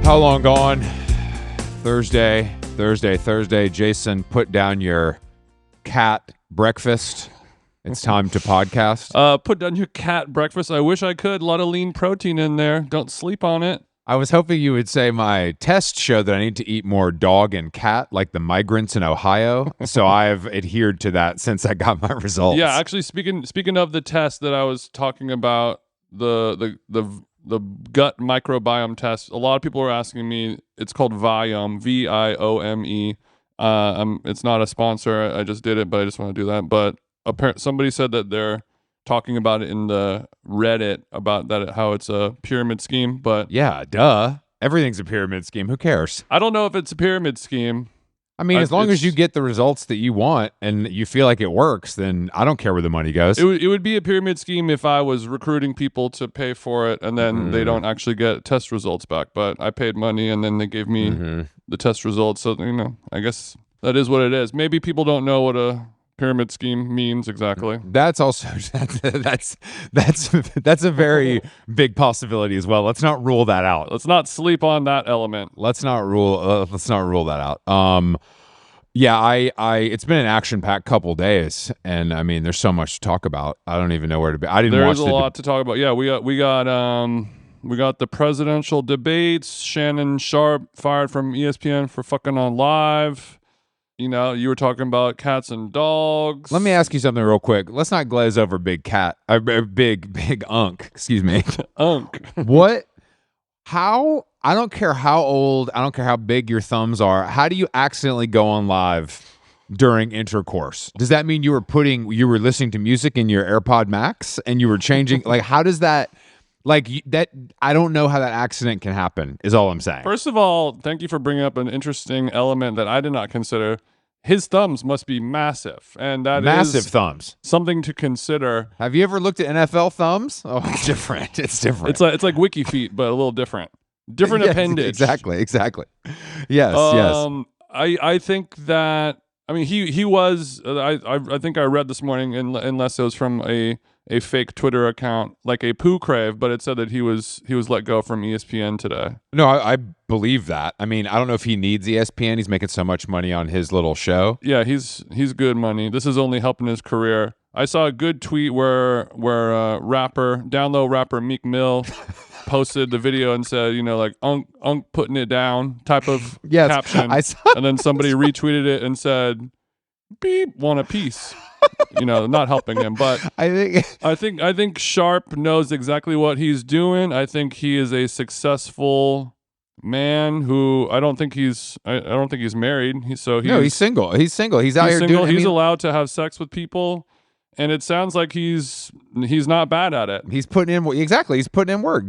How long gone? Thursday. Jason, put down your cat breakfast. It's time to podcast. Put down your cat breakfast. I wish I could. A lot of lean protein in there. Don't sleep on it. I was hoping you would say my tests show that I need to eat more dog and cat like the migrants in Ohio. So I've adhered to that since I got my results. Yeah, actually, speaking of the test that I was talking about, the gut microbiome test. A lot of people are asking me. It's called Viome, Viome. It's not a sponsor. I just did it, but I just want to do that. But somebody said that they're talking about it in the Reddit about that, how it's a pyramid scheme. But yeah, duh. Everything's a pyramid scheme. Who cares? I don't know if it's a pyramid scheme. I mean, as long as you get the results that you want and you feel like it works, then I don't care where the money goes. It would be a pyramid scheme if I was recruiting people to pay for it and then they don't actually get test results back. But I paid money and then they gave me the test results. So, I guess that is what it is. Maybe people don't know what a pyramid scheme means exactly. That's also that's a very big possibility as well. Let's not rule that out. Let's not sleep on that element. Let's not rule that out. Yeah, I it's been an action-packed couple days, and I mean, there's so much to talk about. I don't even know where to be. There's a lot to talk about. Yeah, we got the presidential debates. Shannon Sharpe fired from ESPN for fucking on live. You were talking about cats and dogs. Let me ask you something real quick. Let's not glaze over big unk. Excuse me. Unk. What? How? I don't care how old. I don't care how big your thumbs are. How do you accidentally go on live during intercourse? Does that mean you were listening to music in your AirPod Max and you were changing? Like, how does that? Like that, I don't know how that accident can happen, is all I'm saying. First of all, thank you for bringing up an interesting element that I did not consider. His thumbs must be massive, and that massive is thumbs. Something to consider. Have you ever looked at NFL thumbs? Oh, it's different. It's different. It's like Wiki Feet, but a little different. Different appendage. Exactly. Yes. I think that. I mean, he was. I think I read this morning, unless it was from a fake Twitter account, like a poo crave, but it said that he was let go from ESPN today. No, I believe that. I mean, I don't know if he needs ESPN. He's making so much money on his little show. Yeah, he's good money. This is only helping his career. I saw a good tweet where down low rapper Meek Mill posted the video and said, like Unk putting it down type of caption. I saw and then somebody retweeted it and said, beep, want a piece. Not helping him, but I think Sharpe knows exactly what he's doing. I think he is a successful man who I don't think he's married. He's single. He's single. He's out here single. doing. He's allowed to have sex with people, and it sounds like he's not bad at it. He's putting in exactly. He's putting in work.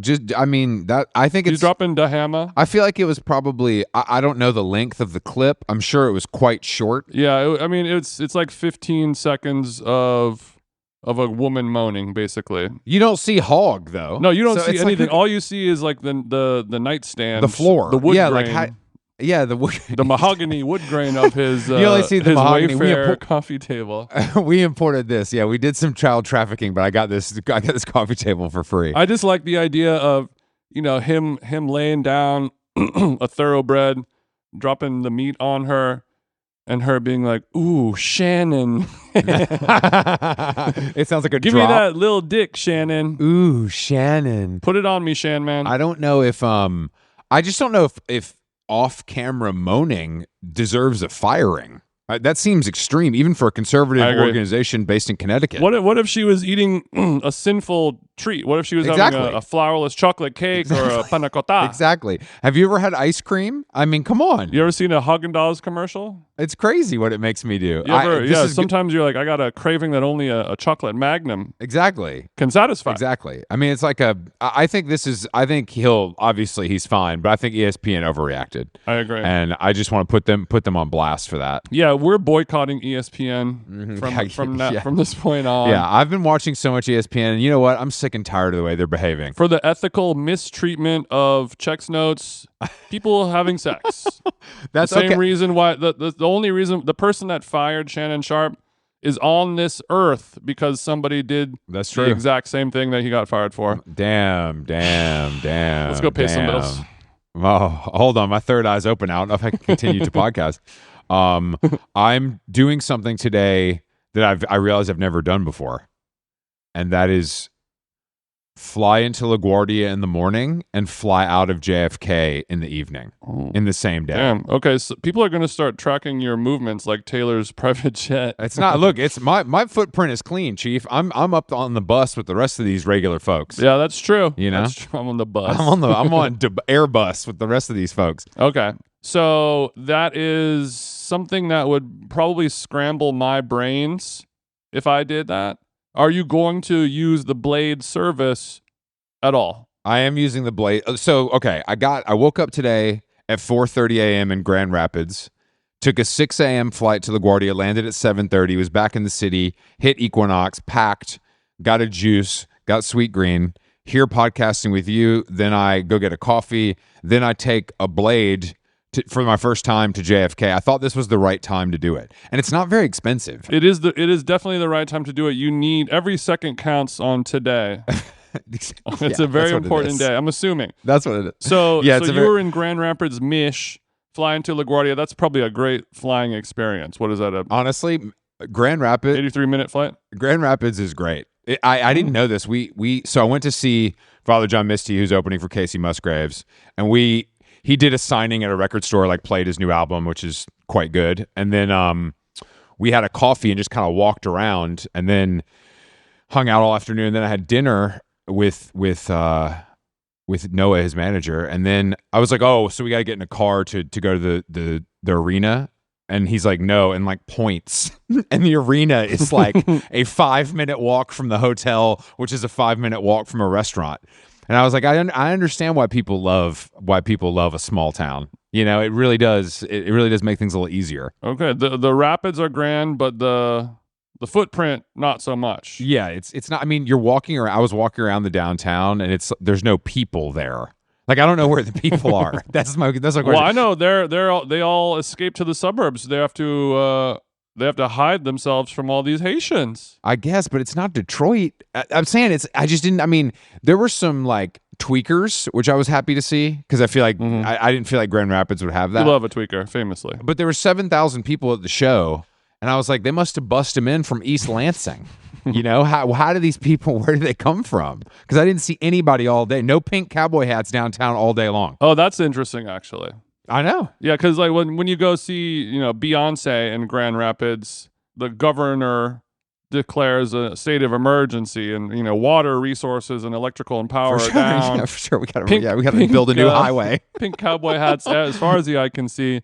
I think he's dropping the hammer. I feel like it was probably. I don't know the length of the clip. I'm sure it was quite short. Yeah, it's like 15 seconds of a woman moaning, basically. You don't see hog though. No, you don't see anything. All you see is like the nightstand, the floor, the wood grain. The mahogany wood grain of his. You only see the his mahogany. Wayfair coffee table. We imported this. Yeah, we did some child trafficking, but I got this coffee table for free. I just like the idea of him laying down a thoroughbred, dropping the meat on her, and her being like, "Ooh, Shannon." It sounds like a Give drop. me that little dick, Shannon. Ooh, Shannon. Put it on me, Shan man. I don't know if I just don't know if off-camera moaning deserves a firing. That seems extreme, even for a conservative organization based in Connecticut. What if she was eating a sinful treat? What if she was having a flourless chocolate cake or a panna cotta? Exactly. Have you ever had ice cream? I mean, come on. You ever seen a Haagen-Dazs commercial? It's crazy what it makes me do. Sometimes you're like, I got a craving that only a chocolate Magnum can satisfy. Exactly. I mean, it's like I think he's fine, but I think ESPN overreacted. I agree. And I just want to put them on blast for that. Yeah, we're boycotting ESPN from this point on. Yeah, I've been watching so much ESPN, and you know what? I'm sick and tired of the way they're behaving. For the ethical mistreatment of checks notes, people having sex. That's the same reason why the only reason the person that fired Shannon Sharpe is on this earth because somebody did the exact same thing that he got fired for. Damn. Let's go pay some bills. Oh, hold on. My third eye's open. I don't know if I can continue to podcast. I'm doing something today that I realize I've never done before, and that is fly into LaGuardia in the morning and fly out of JFK in the evening in the same day. Damn. Okay, so people are going to start tracking your movements like Taylor's private jet. It's not. Look, it's my footprint is clean, Chief. I'm up on the bus with the rest of these regular folks. Yeah, that's true. You know? That's true. I'm on the bus. I'm on Airbus with the rest of these folks. Okay. So that is something that would probably scramble my brains if I did that. Are you going to use the Blade service at all? I am using the Blade. So, okay, I woke up today at 4:30 a.m. in Grand Rapids, took a 6 a.m. flight to LaGuardia, landed at 7:30, was back in the city, hit Equinox, packed, got a juice, got Sweet Green, here podcasting with you, then I go get a coffee, then I take a Blade for my first time to JFK. I thought this was the right time to do it. And it's not very expensive. It is definitely the right time to do it. You need every second counts on today. It's a very important day. I'm assuming. That's what it is. So, yeah, so you were in Grand Rapids, Mich, flying to LaGuardia. That's probably a great flying experience. What is that? Honestly, Grand Rapids 83-minute flight. Grand Rapids is great. I didn't know this. So I went to see Father John Misty, who's opening for Casey Musgraves, and he did a signing at a record store, like played his new album, which is quite good. And then we had a coffee and just kind of walked around and then hung out all afternoon. And then I had dinner with Noah, his manager. And then I was like, oh, so we got to get in a car to go to the arena. And he's like, no, and like points. And the arena is like a 5-minute walk from the hotel, which is a 5-minute walk from a restaurant. And I was like, I understand why people love a small town. You know, it really does. It really does make things a little easier. Okay, the rapids are grand, but the footprint not so much. Yeah, it's not. I mean, you're walking around. I was walking around the downtown, and there's no people there. Like, I don't know where the people are. That's my question. Well, I know they all escape to the suburbs. They have to hide themselves from all these Haitians. I guess, but it's not Detroit. I'm saying I just didn't. I mean, there were some like tweakers, which I was happy to see because I feel like I didn't feel like Grand Rapids would have that. You love a tweaker, famously. But there were 7,000 people at the show, and I was like, they must have busted them in from East Lansing. You know, how do these people, where do they come from? Because I didn't see anybody all day. No pink cowboy hats downtown all day long. Oh, that's interesting, actually. I know. Yeah, because like when you go see, Beyonce in Grand Rapids, the governor declares a state of emergency, and water resources and electrical and power are down. Yeah, for sure. We got to build a new highway. Pink cowboy hats as far as the eye can see.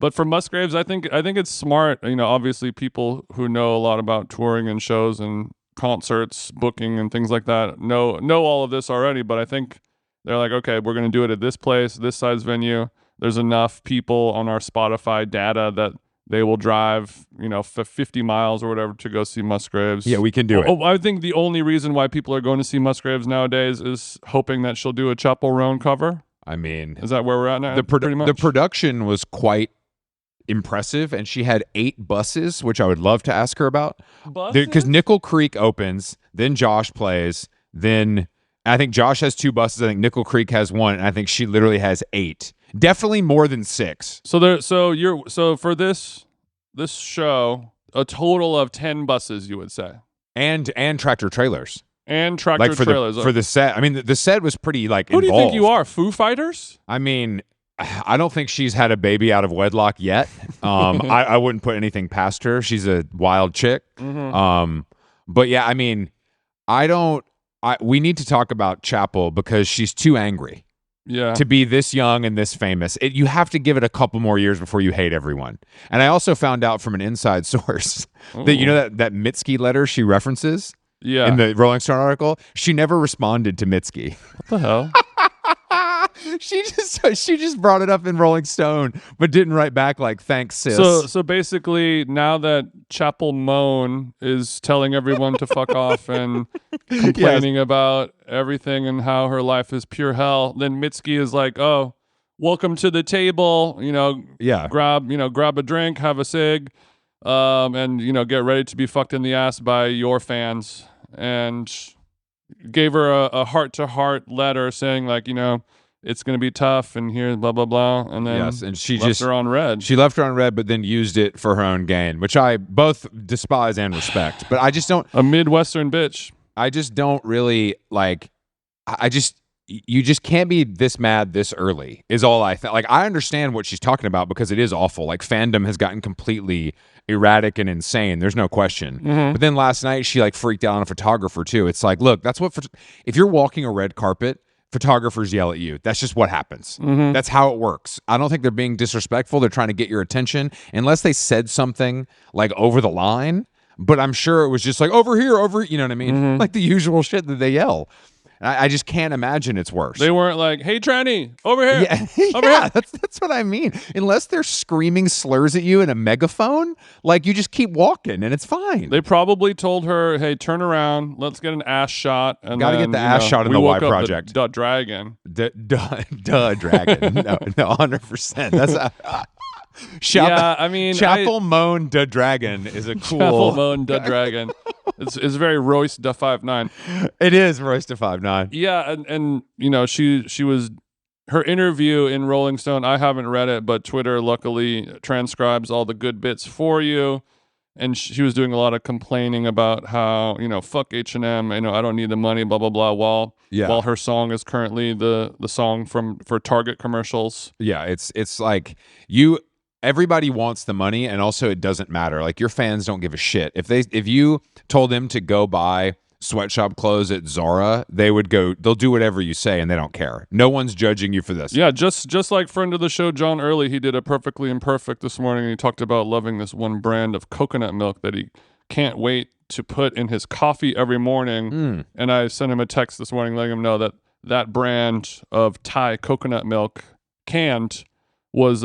But for Musgraves, I think it's smart. Obviously people who know a lot about touring and shows and concerts, booking and things like that know all of this already. But I think they're like, okay, we're going to do it at this place, this size venue. There's enough people on our Spotify data that they will drive, 50 miles or whatever to go see Musgraves. Yeah, we can do it. Oh, I think the only reason why people are going to see Musgraves nowadays is hoping that she'll do a Chappell Moan cover. I mean, is that where we're at now? Pretty much? The production was quite impressive, and she had 8 buses, which I would love to ask her about. Because Nickel Creek opens, then Josh plays, then I think Josh has 2 buses. I think Nickel Creek has 1, and I think she literally has 8. Definitely more than 6. So for this show, a total of 10 buses, you would say, and tractor trailers. And tractor trailers for the set. I mean, the set was pretty like. Who involved. Do you think you are, Foo Fighters? I mean, I don't think she's had a baby out of wedlock yet. I wouldn't put anything past her. She's a wild chick. Mm-hmm. But yeah, I mean, we need to talk about Chappell because she's too angry. Yeah. To be this young and this famous. You have to give it a couple more years before you hate everyone. And I also found out from an inside source that that Mitski letter she references in the Rolling Stone article, she never responded to Mitski. What the hell? She just brought it up in Rolling Stone, but didn't write back like, thanks, sis. So basically, now that Chappell Moan is telling everyone to fuck off and complaining about everything and how her life is pure hell, then Mitski is like, oh, welcome to the table, grab a drink, have a cig, and get ready to be fucked in the ass by your fans. And gave her a heart-to-heart letter saying like, it's going to be tough, and here, blah, blah, blah. And then Yes, and she left her on red. She left her on red, but then used it for her own gain, which I both despise and respect. But I just don't. A Midwestern bitch. I just don't really like. You just can't be this mad this early. Is all I like. I understand what she's talking about because it is awful. Like fandom has gotten completely erratic and insane. There's no question. But then last night she like freaked out on a photographer too. It's like, look, that's what if you're walking a red carpet, photographers yell at you. That's just what happens. That's how it works. I don't think they're being disrespectful. They're trying to get your attention unless they said something like over the line. But I'm sure it was just like over here, you know what I mean? Like the usual shit that they yell. I just can't imagine it's worse. They weren't like, "Hey, tranny, over here." Yeah, over here. That's what I mean. Unless they're screaming slurs at you in a megaphone, like you just keep walking and it's fine. They probably told her, "Hey, turn around. Let's get an ass shot." And gotta get the ass shot in the Y Project. The dragon. Duh, dragon. No, 100%. That's yeah, I mean, Chappell Moan the Dragon is a cool. Chappell Moan the Dragon. It's very Royce da 5'9". It is Royce da 5'9". Yeah, and you know she was her interview in Rolling Stone. I haven't read it, but Twitter luckily transcribes all the good bits for you. And she was doing a lot of complaining about how, fuck H&M, I don't need the money, blah blah blah. While her song is currently the song for Target commercials. Yeah, it's like everybody wants the money, and also it doesn't matter. Like your fans don't give a shit. If you told them to go buy sweatshop clothes at Zara, they'll do whatever you say and they don't care. No one's judging you for this. Yeah, just like friend of the show John Early, he did a Perfectly Imperfect this morning, and he talked about loving this one brand of coconut milk that he can't wait to put in his coffee every morning. And I sent him a text this morning letting him know that brand of Thai coconut milk canned was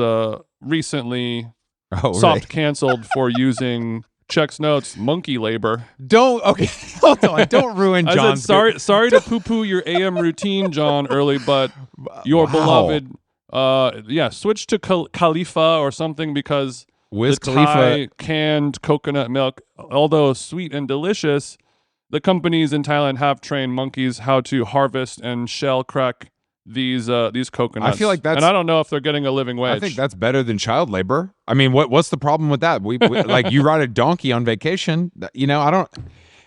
recently soft canceled for using Check's Notes monkey labor. Hold on. Don't ruin John's. Sorry to poo-poo your AM routine, John Early, but your beloved, switch to Khalifa or something, because Wiz the Khalifa Thai canned coconut milk, although sweet and delicious, the companies in Thailand have trained monkeys how to harvest and shell crack these coconuts. I feel like that's, and I don't know if they're getting a living wage. I think that's better than child labor. I mean, what's the problem with that? We like you ride a donkey on vacation. I don't.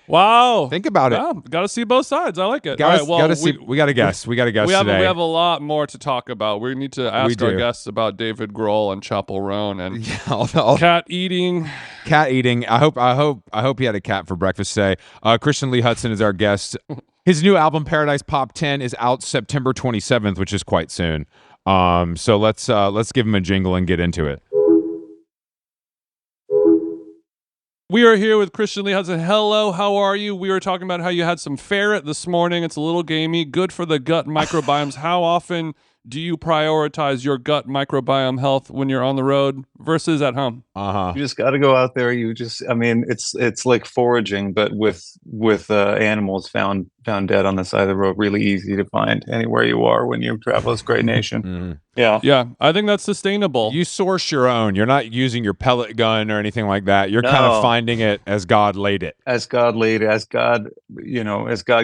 Wow. Think about it. Got to see both sides. I like it. We got to guess. We today. We have a lot more to talk about. We need to ask our guests about David Grohl and Chappell Moan and cat eating. Cat eating. I hope he had a cat for breakfast today. Christian Lee Hutson is our guest. His new album Paradise Pop 10 is out September 27th, which is quite soon. So let's give him a jingle and get into it. We are here with Christian Lee Hutson. Hello, how are you? We were talking about how you had some ferret this morning. It's a little gamey, good for the gut microbiomes. How often do you prioritize your gut microbiome health when you're on the road versus at home? You just got to go out there. It's like foraging, but with animals found dead on the side of the road. Really easy to find anywhere you are when you travel this great nation. Yeah. I think that's sustainable. You source your own. You're not using your pellet gun or anything like that. You're kind of finding it as God laid it. As God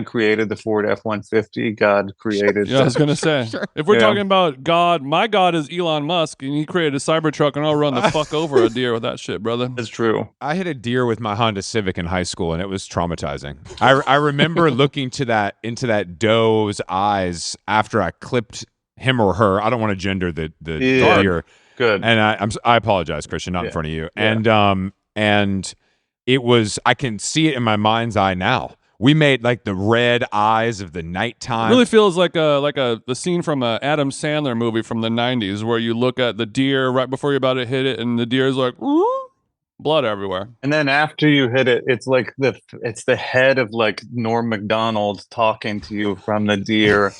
created the Ford F-150. God created. Yeah, I was gonna say, if we're talking about God, my God is Elon Musk, and he created a Cybertruck, and I'll run the fuck over a deer with that shit, brother. That's true. I hit a deer with my Honda Civic in high school, and it was traumatizing. I remember looking into that doe's eyes after I clipped him or her. I don't want to gender the deer. Good. And I apologize, Christian, not in front of you. Yeah. And it was, I can see it in my mind's eye now. We made like the red eyes of the nighttime. It really feels like the scene from a Adam Sandler movie from the 90s where you look at the deer right before you're about to hit it, and the deer's like, ooh, blood everywhere. And then after you hit it, it's like it's the head of like Norm Macdonald talking to you from the deer.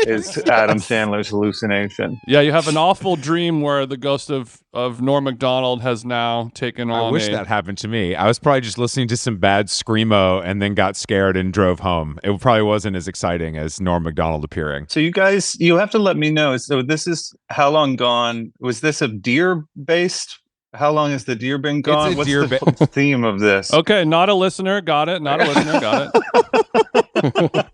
Is Adam Sandler's hallucination. Yeah, you have an awful dream where the ghost of Norm Macdonald has now taken on. I wish that happened to me. I was probably just listening to some bad screamo and then got scared and drove home. It probably wasn't as exciting as Norm Macdonald appearing. So you guys, you have to let me know. So this is How Long Gone? Was this a deer based? How long has the deer been gone? What's the theme of this? Okay, not a listener. Got it. Not a listener. Got it.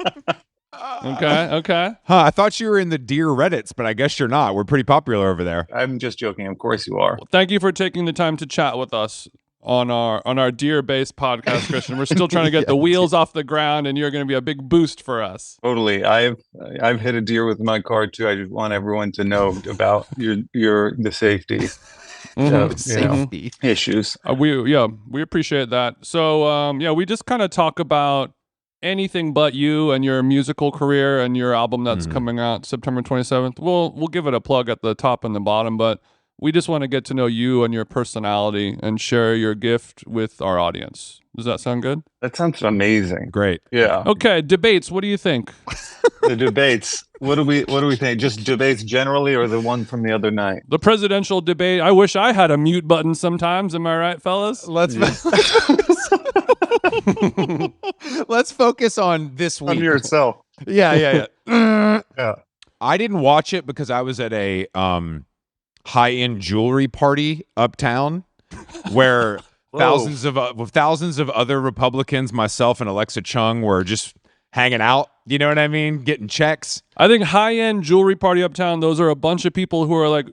Okay. Huh, I thought you were in the deer Reddits, but I guess you're not. We're pretty popular over there. I'm just joking. Of course you are. Well, thank you for taking the time to chat with us on our deer-based podcast, Christian. We're still trying to get the wheels off the ground, and you're going to be a big boost for us. Totally. I've hit a deer with my car too. I just want everyone to know about the safety. Safety issues. We appreciate that. So we just kind of talk about anything but you and your musical career and your album that's coming out September 27th. We'll give it a plug at the top and the bottom, but we just want to get to know you and your personality and share your gift with our audience. Does that sound good? That sounds amazing. Great. Yeah. Okay, debates. What do you think? The debates. What do we think? Just debates generally, or the one from the other night? The presidential debate. I wish I had a mute button sometimes. Am I right, fellas? Let's focus on this week. On yourself. Yeah. Yeah. I didn't watch it because I was at a high-end jewelry party uptown where thousands of other Republicans, myself and Alexa Chung, were just hanging out. You know what I mean? Getting checks. I think high-end jewelry party uptown, those are a bunch of people who are like,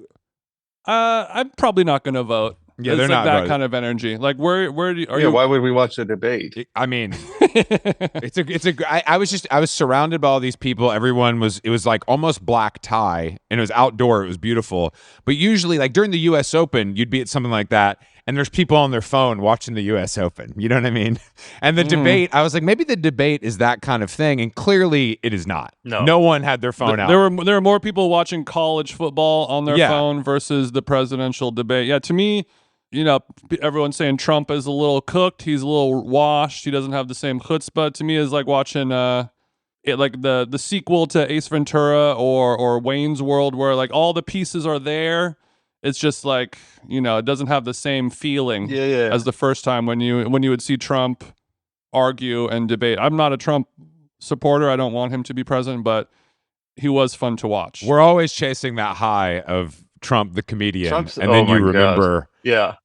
I'm probably not going to vote. Yeah, it's they're like not that voting. kind of energy. Like, where are you? Why would we watch the debate? I mean, I was surrounded by all these people. It was like almost black tie, and it was outdoor. It was beautiful. But usually, like during the U.S. Open, you'd be at something like that, and there's people on their phone watching the U.S. Open. You know what I mean? And the debate, I was like, maybe the debate is that kind of thing, and clearly it is not. No one had their phone out. There were more people watching college football on their phone versus the presidential debate. Yeah, to me, everyone's saying Trump is a little cooked. He's a little washed. He doesn't have the same chutzpah. To me, it's like watching like the sequel to Ace Ventura or Wayne's World, where like all the pieces are there. It's just like, it doesn't have the same feeling as the first time when you would see Trump argue and debate. I'm not a Trump supporter. I don't want him to be president, but he was fun to watch. We're always chasing that high of Trump the comedian, and then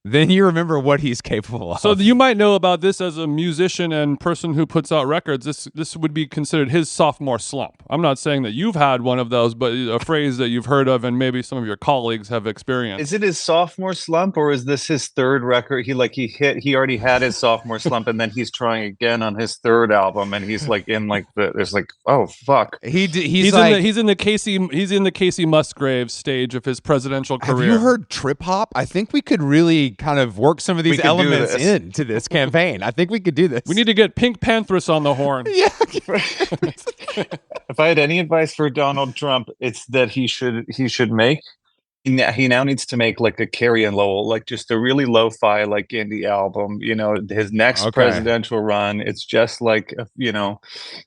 then you remember what he's capable of. So you might know about this as a musician and person who puts out records. This would be considered his sophomore slump. I'm not saying that you've had one of those, but a phrase that you've heard of and maybe some of your colleagues have experienced. Is it his sophomore slump, or is this his third record? He already had his sophomore slump, and then he's trying again on his third album, and he's like in like there's like, oh fuck. He's in the Casey Musgraves stage of his presidential career. Have you heard trip hop? I think we could really kind of work some of these elements into this campaign. I think we could do this. We need to get Pink Panthers on the horn. Yeah. If I had any advice for Donald Trump, it's that he now needs to make like a Carrie and Lowell, like just a really lo-fi like indie album. His next presidential run, it's just like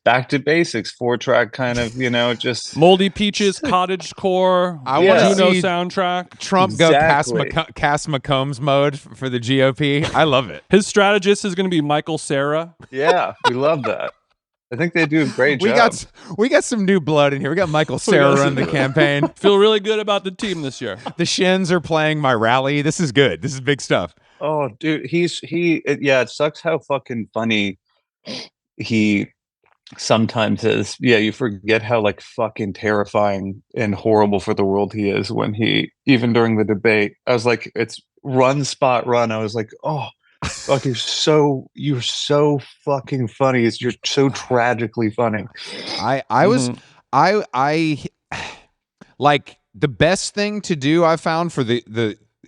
back to basics, 4-track kind of, just Moldy Peaches, cottagecore, I want to see soundtrack. Trump go Cass McCombs mode for the GOP. I love it. His strategist is going to be Michael Cera. Yeah, we love that. I think they do a great job. We got some new blood in here. We got Michael Cera running the campaign. Feel really good about the team this year. The Shins are playing my rally. This is good. This is big stuff. Oh, dude, it sucks how fucking funny he sometimes is. Yeah, you forget how like fucking terrifying and horrible for the world he is when even during the debate. I was like, it's run, spot, run. I was like, oh. Fuck, you're so fucking funny. You're so tragically funny. I like the best thing to do I found for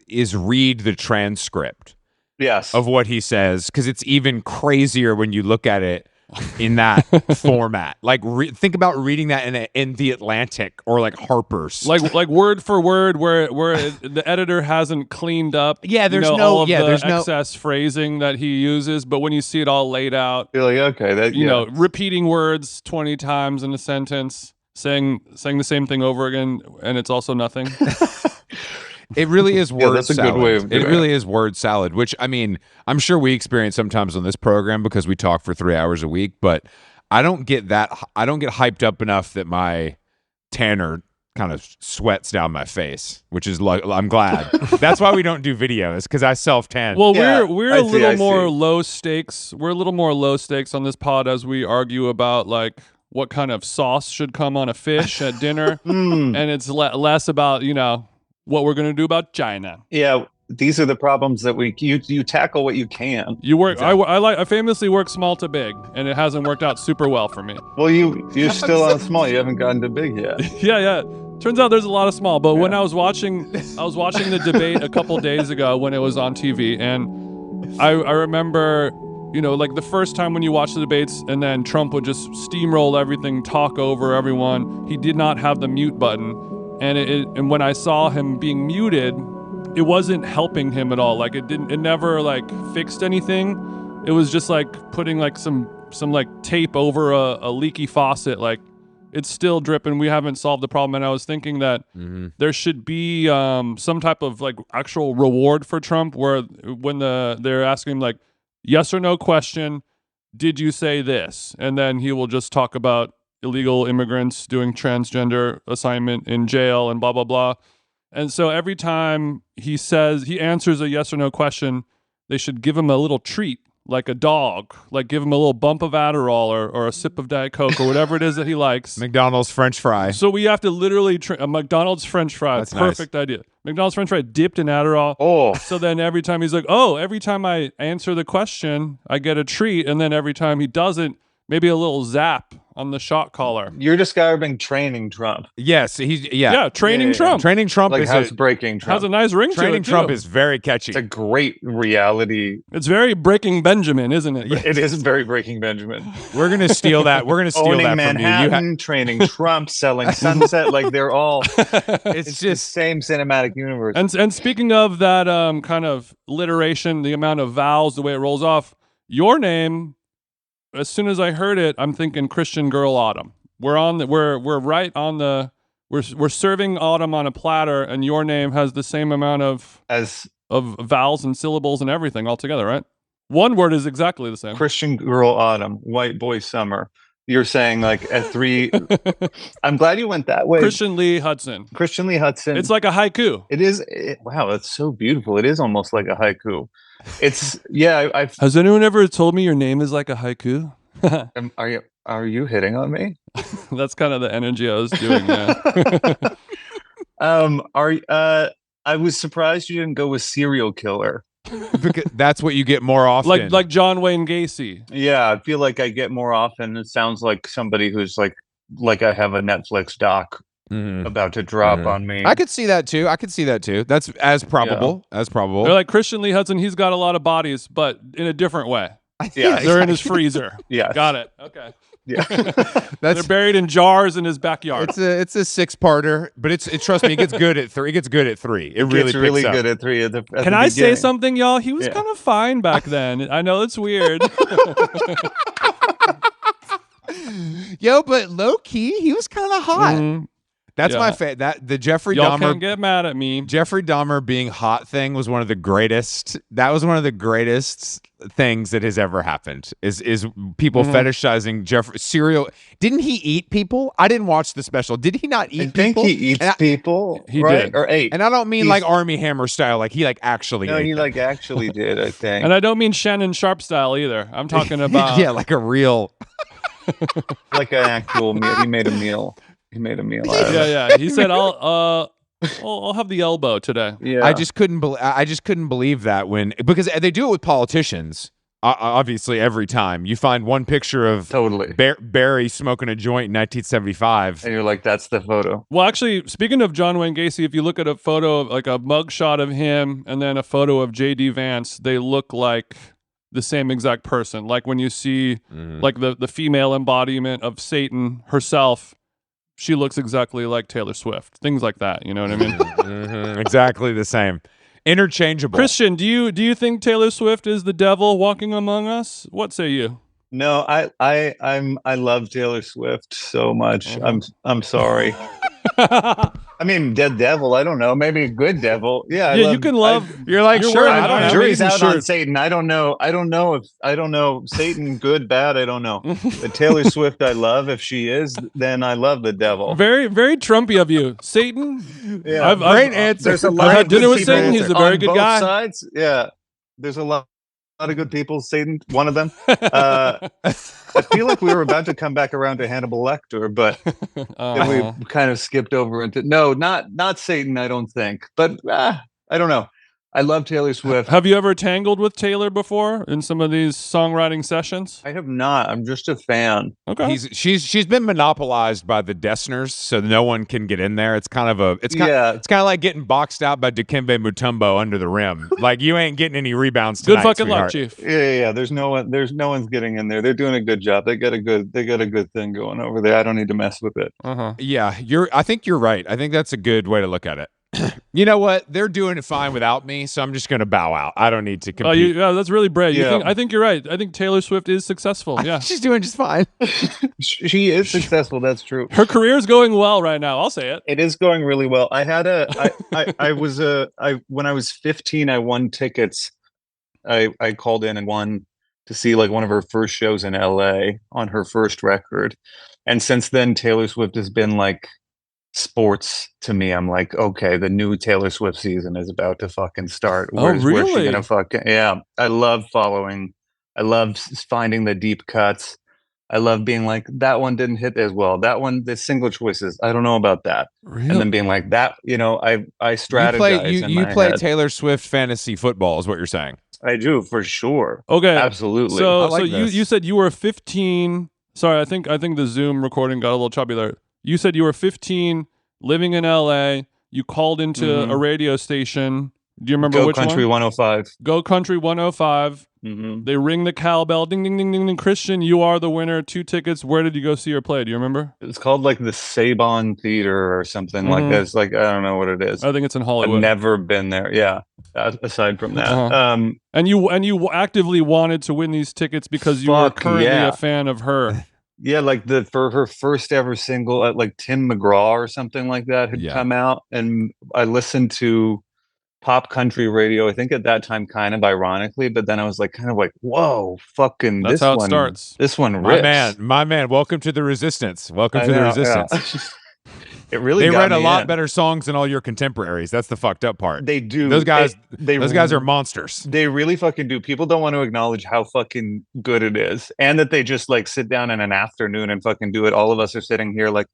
is read the transcript. Yes. Of what he says, because it's even crazier when you look at it in that format. Like think about reading that in the Atlantic or like Harper's, like word for word, where the editor hasn't cleaned up. Yeah, there's there's excess phrasing that he uses, but when you see it all laid out, you're like, okay, repeating words 20 times in a sentence, saying the same thing over again, and it's also nothing. It really is word that's a salad. good way of doing it really is word salad, which I mean, I'm sure we experience sometimes on this program because we talk for 3 hours a week, but I don't get hyped up enough that my tanner kind of sweats down my face, which is like, I'm glad. That's why we don't do videos, because I self-tan. Well, we're a little more low stakes. We're a little more low stakes on this pod as we argue about like what kind of sauce should come on a fish at dinner, Mm. and it's less about what we're gonna do about China. Yeah, these are the problems that you tackle what you can. You work. Exactly. I famously work small to big, and it hasn't worked out super well for me. Well, you're still on small. You haven't gotten to big yet. Yeah. Turns out there's a lot of small. But when I was watching the debate a couple days ago when it was on TV, and I remember, like the first time when you watch the debates, and then Trump would just steamroll everything, talk over everyone. He did not have the mute button, and when I saw him being muted, it wasn't helping him at all. Like it never like fixed anything. It was just like putting like some like tape over a leaky faucet. Like it's still dripping. We haven't solved the problem. And I was thinking that there should be some type of like actual reward for Trump, where when they're asking him like yes or no question, did you say this? And then he will just talk about illegal immigrants doing transgender assignment in jail and blah blah blah. And so every time he answers a yes or no question, they should give him a little treat, like a dog, like give him a little bump of Adderall or a sip of Diet Coke or whatever it is that he likes. McDonald's French fry. So we have to literally a McDonald's French fry. That's perfect idea. McDonald's French fry dipped in Adderall. Oh, So then every time he's like, oh, every time I answer the question, I get a treat. And then every time he doesn't, maybe a little zap on the shot collar. you're describing training Trump, Yes, Yeah, training Trump. Training Trump like is housebreaking Trump. Has a nice ring to Training it, too. Trump is very catchy. It's a great reality. It's very Breaking Benjamin, isn't it? It is very Breaking Benjamin. We're gonna steal that. We're gonna steal Owning that from you. Manhattan, training Trump, selling Sunset. Like they're all. It's It's the just same cinematic universe. And speaking of that kind of alliteration, the amount of vowels, the way it rolls off, your name, as soon as I heard it, I'm thinking Christian Girl Autumn. We're right on the we're serving autumn on a platter, and your name has the same amount of vowels and syllables and everything all together, right? One word is exactly the same. Christian Girl Autumn, White Boy Summer. You're saying like at 3. I'm glad you went that way. Christian Lee Hutson. Christian Lee Hutson. It's like a haiku. It is. Wow, that's so beautiful. It is almost like a haiku. It's I've. Has anyone ever told me your name is like a haiku? Are you hitting on me? That's kind of the energy I was doing. Yeah. I was surprised you didn't go with serial killer. because that's what you get more often. like John Wayne Gacy. Yeah, I feel like I get more often. It sounds like somebody who's like I have a Netflix doc about to drop on me. I could see that too. That's as probable. They're like Christian Lee Hutson. He's got a lot of bodies, but in a different way. Yeah, They're in his freezer. Yeah, Got it. Okay. Yeah, They're buried in jars in his backyard. It's a 6-parter, but it's trust me, it gets good at 3. It gets good at 3. It really it's really picks up. good at 3. Can I say something, y'all? He was kind of fine back then. I know it's weird. Yo, but low key, he was kind of hot. That's my favorite. The Jeffrey Y'all Dahmer. can't get mad at me. Jeffrey Dahmer being hot thing was one of the greatest. That was one of the greatest things that has ever happened. Is people fetishizing Jeffrey serial? Didn't he eat people? I didn't watch the special. Did he not eat people? I think he eats people. He right? did. Or ate. And I don't mean like Army Hammer style. Like he like actually. No, ate he them. like actually did. I think. And I don't mean Shannon Sharpe style either. I'm talking about yeah, like a real. like an actual meal. He made a meal. He made a meal. Out of it. yeah. He said, I'll have the elbow today. Yeah. I just couldn't believe that because they do it with politicians. Obviously, every time you find one picture of totally Barry smoking a joint in 1975, and you're like, that's the photo. Well, actually, speaking of John Wayne Gacy, if you look at a photo of like a mug shot of him and then a photo of J.D. Vance, they look like the same exact person. Like when you see like the female embodiment of Satan herself, she looks exactly like Taylor Swift. Things like that. You know what I mean? Exactly the same. Interchangeable. Christian, do you think Taylor Swift is the devil walking among us? What say you? No, I love Taylor Swift so much. I'm sorry. I mean, dead devil. I don't know. Maybe a good devil. Yeah, you can love. You're like, you're sure. wearing I don't know. Jury's Amazing out on shirt. Satan. I don't know. I don't know Satan good, bad. I don't know. But Taylor Swift, I love. If she is, then I love the devil. Very, very Trumpy of you, Satan. Yeah, Great answer. There's a I've lot had of dinner good with people Satan. He's a very on good both guy. sides. Yeah, there's a lot lot of good people. Satan, one of them. I feel like we were about to come back around to Hannibal Lecter, but then we kind of skipped over into not Satan. I don't think, but I don't know. I love Taylor Swift. Have you ever tangled with Taylor before in some of these songwriting sessions? I have not. I'm just a fan. Okay. She's been monopolized by the Dessners, so no one can get in there. It's kind of it's kind of like getting boxed out by Dikembe Mutombo under the rim. Like you ain't getting any rebounds tonight. Good fucking sweetheart. luck, Chief. Yeah. There's no one's getting in there. They're doing a good job. They got a good thing going over there. I don't need to mess with it. Yeah, I think you're right. I think that's a good way to look at it. You know what? They're doing it fine without me, so I'm just going to bow out. I don't need to compete. Yeah, that's really brave. Yeah. I think you're right. I think Taylor Swift is successful. Yeah, she's doing just fine. She is successful. That's true. Her career's going well right now. I'll say it. It is going really well. I had when I was 15, I won tickets. I called in and won to see like one of her first shows in LA on her first record. And since then, Taylor Swift has been like sports to me. I'm like, okay, the new Taylor Swift season is about to fucking start. Where's she gonna fucking I love following. I love finding the deep cuts. I love being like, that one didn't hit as well. That one, the single choices, I don't know about that. Really? And then being like that, I strategize. You play Taylor Swift fantasy football is what you're saying. I do, for sure. Okay. Absolutely. So you said you were 15. Sorry, I think the Zoom recording got a little choppy there. You said you were 15, living in LA. You called into a radio station. Do you remember which one? Go Country 105. Go Country 105. They ring the cowbell. Ding, ding, ding, ding, ding. Christian, you are the winner. 2 tickets. Where did you go see her play? Do you remember? It's called like the Saban Theater or something like that. It's like, I don't know what it is. I think it's in Hollywood. I've never been there. Yeah. Aside from that. And you actively wanted to win these tickets because you were currently a fan of her. Yeah, like for her first ever single, like Tim McGraw or something like that had come out, and I listened to pop country radio. I think at that time, kind of ironically, but then I was like, kind of like, whoa, fucking, that's how it starts. This one rips. My man. Welcome to the Resistance. Welcome to the Resistance. Yeah. It really. They write a lot better songs than all your contemporaries. That's the fucked up part. They do. Those guys. Those guys are monsters. They really fucking do. People don't want to acknowledge how fucking good it is, and that they just like sit down in an afternoon and fucking do it. All of us are sitting here like,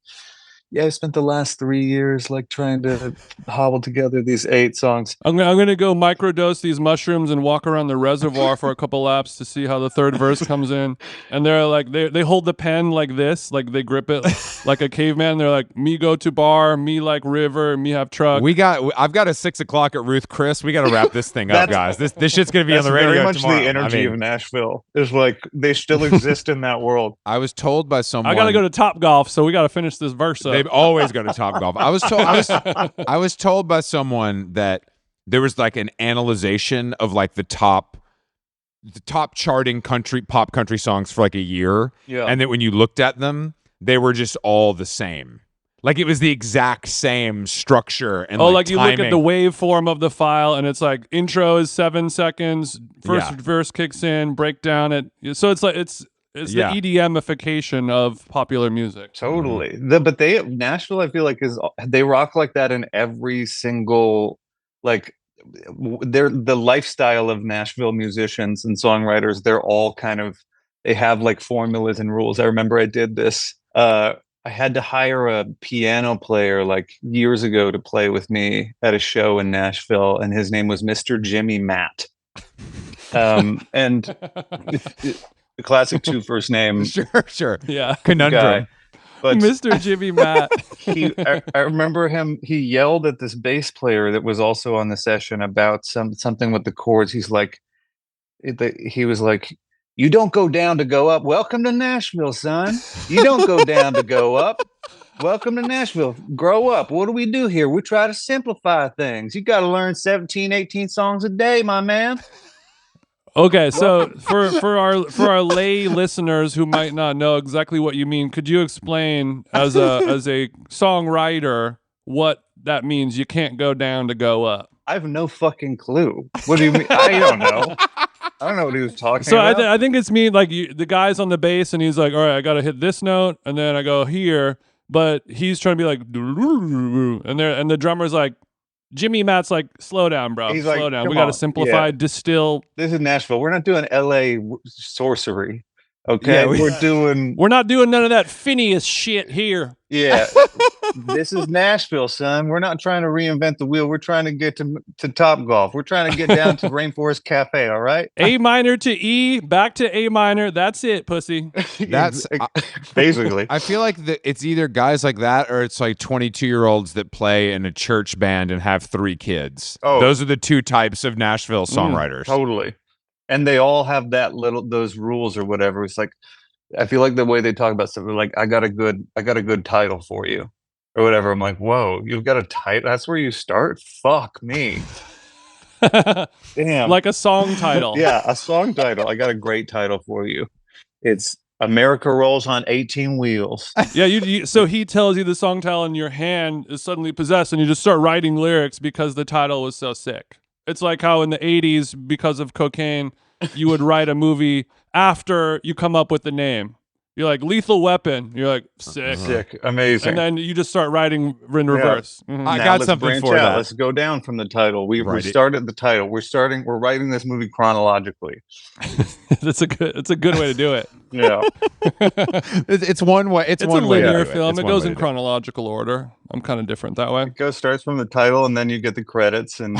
yeah, I spent the last 3 years like trying to hobble together these 8 songs. I'm gonna go microdose these mushrooms and walk around the reservoir for a couple laps to see how the third verse comes in. And they're like, they hold the pen like this, like they grip it like a caveman. They're like, me go to bar, me like river, me have truck. I've got a 6 o'clock at Ruth Chris. We got to wrap this thing up, guys. This shit's gonna be on the radio very much tomorrow. The energy of Nashville is like they still exist in that world. I was told by someone. I gotta go to Top Golf, so we gotta finish this verse up. They've always go to Top Golf. I was told by someone that there was like an analyzation of like the top charting pop country songs for like a year, and that when you looked at them, they were just all the same. Like it was the exact same structure and like you look at the waveform of the file, and it's like intro is 7 seconds, first verse kicks in, breakdown it. So it's like it's the EDMification of popular music. Totally. But Nashville, I feel like they rock like that in every single, like the lifestyle of Nashville musicians and songwriters. They're all they have like formulas and rules. I remember I did this. I had to hire a piano player like years ago to play with me at a show in Nashville, and his name was Mr. Jimmy Matt. And the classic 2 first name. Sure. Yeah. Conundrum. Guy. But Mr. Jimmy Matt. I remember him. He yelled at this bass player that was also on the session about something with the chords. He was like, "You don't go down to go up. Welcome to Nashville, son. You don't go down to go up. Welcome to Nashville. Grow up. What do we do here? We try to simplify things. You got to learn 17, 18 songs a day, my man." Okay, so for our lay listeners who might not know exactly what you mean, could you explain as a songwriter what that means? You can't go down to go up. I have no fucking clue. What do you mean? I don't know. I don't know what he was talking about. So I think it's me, like the guy's on the bass and he's like, all right, I got to hit this note and then I go here, but he's trying to be like, and the drummer's like, Jimmy Matt's like, slow down, bro. He's Slow like, down. "Come We got to on." simplify, Yeah. distill. This is Nashville. We're not doing LA sorcery. Okay. Yeah, we're doing, We're not doing none of that Phineas shit here. yeah. This is Nashville, son. We're not trying to reinvent the wheel. We're trying to get to Top Golf. We're trying to get down to Rainforest Cafe. All right. A minor to E, back to A minor. That's it, pussy. That's basically. I feel like it's either guys like that or it's like 22-year-olds that play in a church band and have 3 kids. Oh. Those are the 2 types of Nashville songwriters. Totally. And they all have those rules or whatever. It's like, I feel like the way they talk about stuff, they're like, I got a good title for you or whatever. I'm like, whoa, you've got a title? That's where you start? Fuck me. Damn. Like a song title. Yeah, a song title. I got a great title for you. It's America Rolls on 18 Wheels. Yeah, so he tells you the song title and your hand is suddenly possessed and you just start writing lyrics because the title was so sick. It's like how in the 80s, because of cocaine, you would write a movie after you come up with the name. You're like, Lethal Weapon. You're like, sick. Sick. Amazing. And then you just start writing in reverse. I Now got let's something branch for out. that. Let's go down from the title. We Right. started the title. We're writing this movie chronologically. It's a good way to do it. Yeah. It's one way. It's It's one a way to linear do it. film. It's It one goes way in to do it. chronological order. I'm kind of different that way. It starts from the title and then you get the credits and,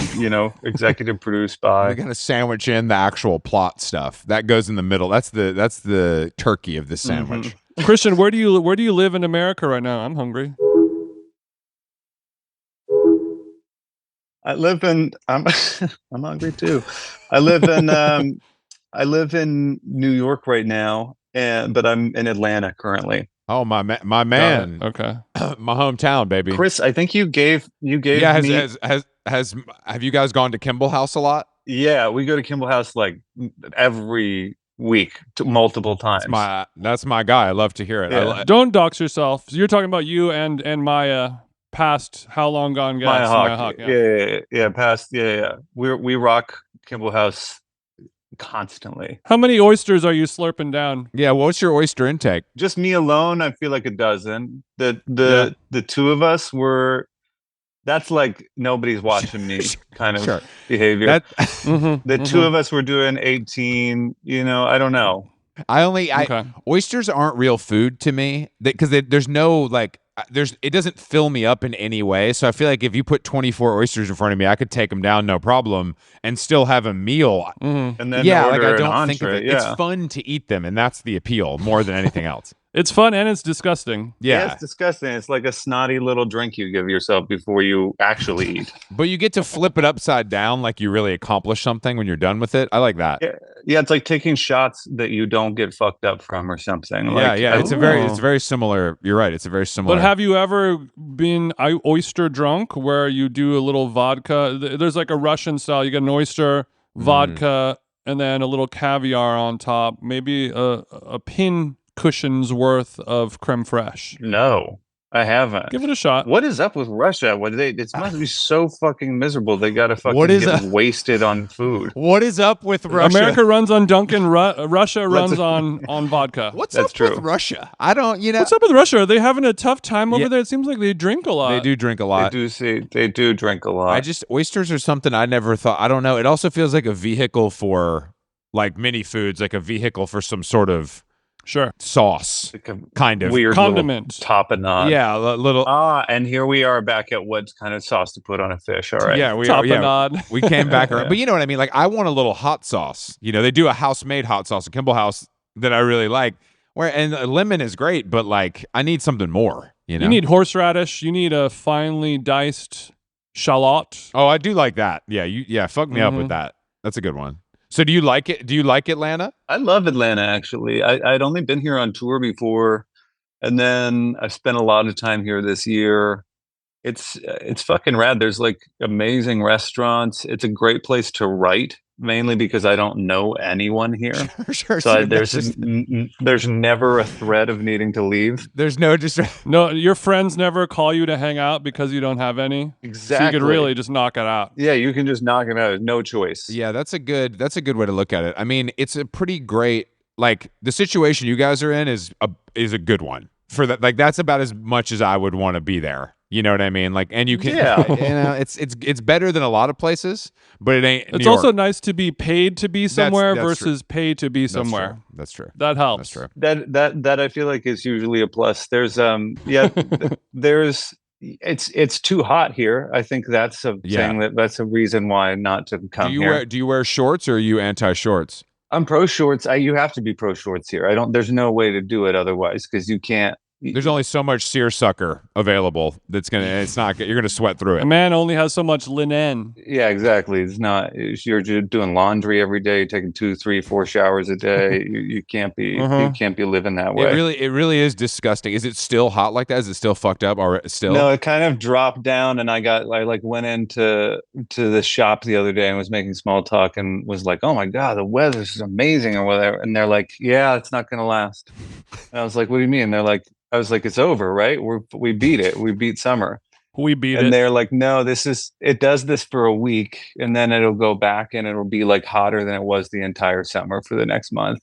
executive produced by. We're gonna sandwich in the actual plot stuff that goes in the middle. That's the turkey of this sandwich. Christian, where do you live in America right now? I'm hungry. I live in I'm I'm hungry too. I live in New York right now, but I'm in Atlanta currently. Oh my man, Okay. my hometown, baby. Chris, I think you gave Yeah, me have you guys gone to Kimball House a lot? Yeah, we go to Kimball House like every week multiple times. That's my guy. I love to hear it. Yeah. Don't dox yourself. You're talking about you and Maya past How Long Gone Gas. Maya Hawke. Yeah. Past. Yeah. We rock Kimball House constantly. How many oysters are you slurping down? Yeah, what's your oyster intake? Just me alone, I feel like a dozen. The 2 of us were. That's like nobody's watching me kind of behavior. The 2 of us were doing 18. I don't know. Oysters aren't real food to me because there's no it doesn't fill me up in any way. So I feel like if you put 24 oysters in front of me, I could take them down no problem and still have a meal. And then I don't entree, think of it. It's fun to eat them, and that's the appeal more than anything else. It's fun and it's disgusting. Yeah, it's disgusting. It's like a snotty little drink you give yourself before you actually eat. But you get to flip it upside down like you really accomplish something when you're done with it. I like that. Yeah, it's like taking shots that you don't get fucked up from or something. It's very similar. You're right. It's a very similar. But have you ever been oyster drunk where you do a little vodka? There's like a Russian style. You get an oyster, vodka, and then a little caviar on top. Maybe a pin cushion's worth of creme fraiche. No, I haven't. Give it a shot. What is up with Russia? It must be so fucking miserable. They gotta fucking get wasted on food. What is up with Russia? America runs on Dunkin'. Russia runs on vodka. What's up with Russia? I don't. What's up with Russia? Are they having a tough time over there? It seems like they drink a lot. They do drink a lot. They do drink a lot. Oysters are something I never thought. I don't know. It also feels like a vehicle for like mini foods, like a vehicle for some sort of sauce, like a kind of weird condiment, tapenade. Yeah, a little. And here we are back at what kind of sauce to put on a fish. All right. Yeah, we came back around. But you know what I mean? Like, I want a little hot sauce. They do a house-made hot sauce at Kimball House that I really like. And lemon is great, but like, I need something more. You need horseradish. You need a finely diced shallot. Oh, I do like that. Yeah, fuck me up with that. That's a good one. So do you like it? Do you like Atlanta? I love Atlanta, actually. I'd only been here on tour before, and then I've spent a lot of time here this year. It's fucking rad. There's like amazing restaurants. It's a great place to write, mainly because I don't know anyone here. Sure. So there's never a threat of needing to leave. There's no no. Your friends never call you to hang out because you don't have any. Exactly. So you could really just knock it out. Yeah, you can just knock it out. No choice. Yeah, that's a good way to look at it. I mean, it's a pretty great, like, the situation you guys are in is a good one for that. Like, that's about as much as I would want to be there. You know what I mean? Like, and you can, Yeah. it's better than a lot of places, but it ain't. It's New also York. nice to be paid to be somewhere that's true. versus paid to be That's somewhere. true. That's true. That helps. That's true. That I feel like is usually a plus. There's there's it's too hot here. I think that's a thing that's a reason why not to come here. Do you wear shorts or are you anti-shorts? I'm pro shorts. You have to be pro shorts here. I don't. There's no way to do it otherwise because you can't. There's only so much seersucker available that's gonna. It's not. You're gonna sweat through it. A man only has so much linen. Yeah, exactly. It's not. You're just doing laundry every day. You're taking 2, 3, 4 showers a day. You can't be. You can't be living that way. It really is disgusting. Is it still hot like that? Is it still fucked up or still? No, it kind of dropped down, and I went into the shop the other day and was making small talk and was like, "Oh my God, the weather is amazing," or whatever. And they're like, "Yeah, it's not gonna last." And I was like, "What do you mean?" They're like, "I was like, it's over, right? We beat it. We beat summer." We beat and it. they're like, "No, it does this for a week, and then it'll go back, and it'll be like hotter than it was the entire summer for the next month."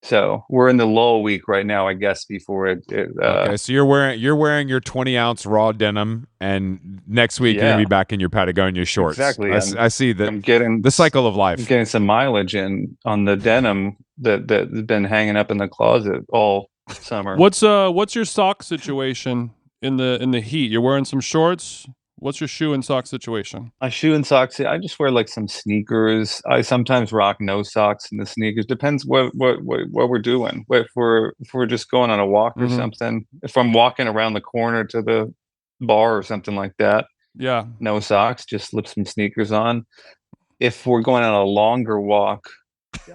So we're in the lull week right now, I guess, before it. Okay, so you're wearing your 20-ounce raw denim, and next week you're gonna be back in your Patagonia shorts. Exactly. I see that. I'm getting the cycle of life. I'm getting some mileage in on the denim that's been hanging up in the closet all summer. What's your sock situation in the heat? You're wearing some shorts. What's your shoe and sock situation? My shoe and socks. I just wear like some sneakers. I sometimes rock no socks in the sneakers. Depends what we're doing. If we're just going on a walk or something. If I'm walking around the corner to the bar or something like that. Yeah. No socks. Just slip some sneakers on. If we're going on a longer walk,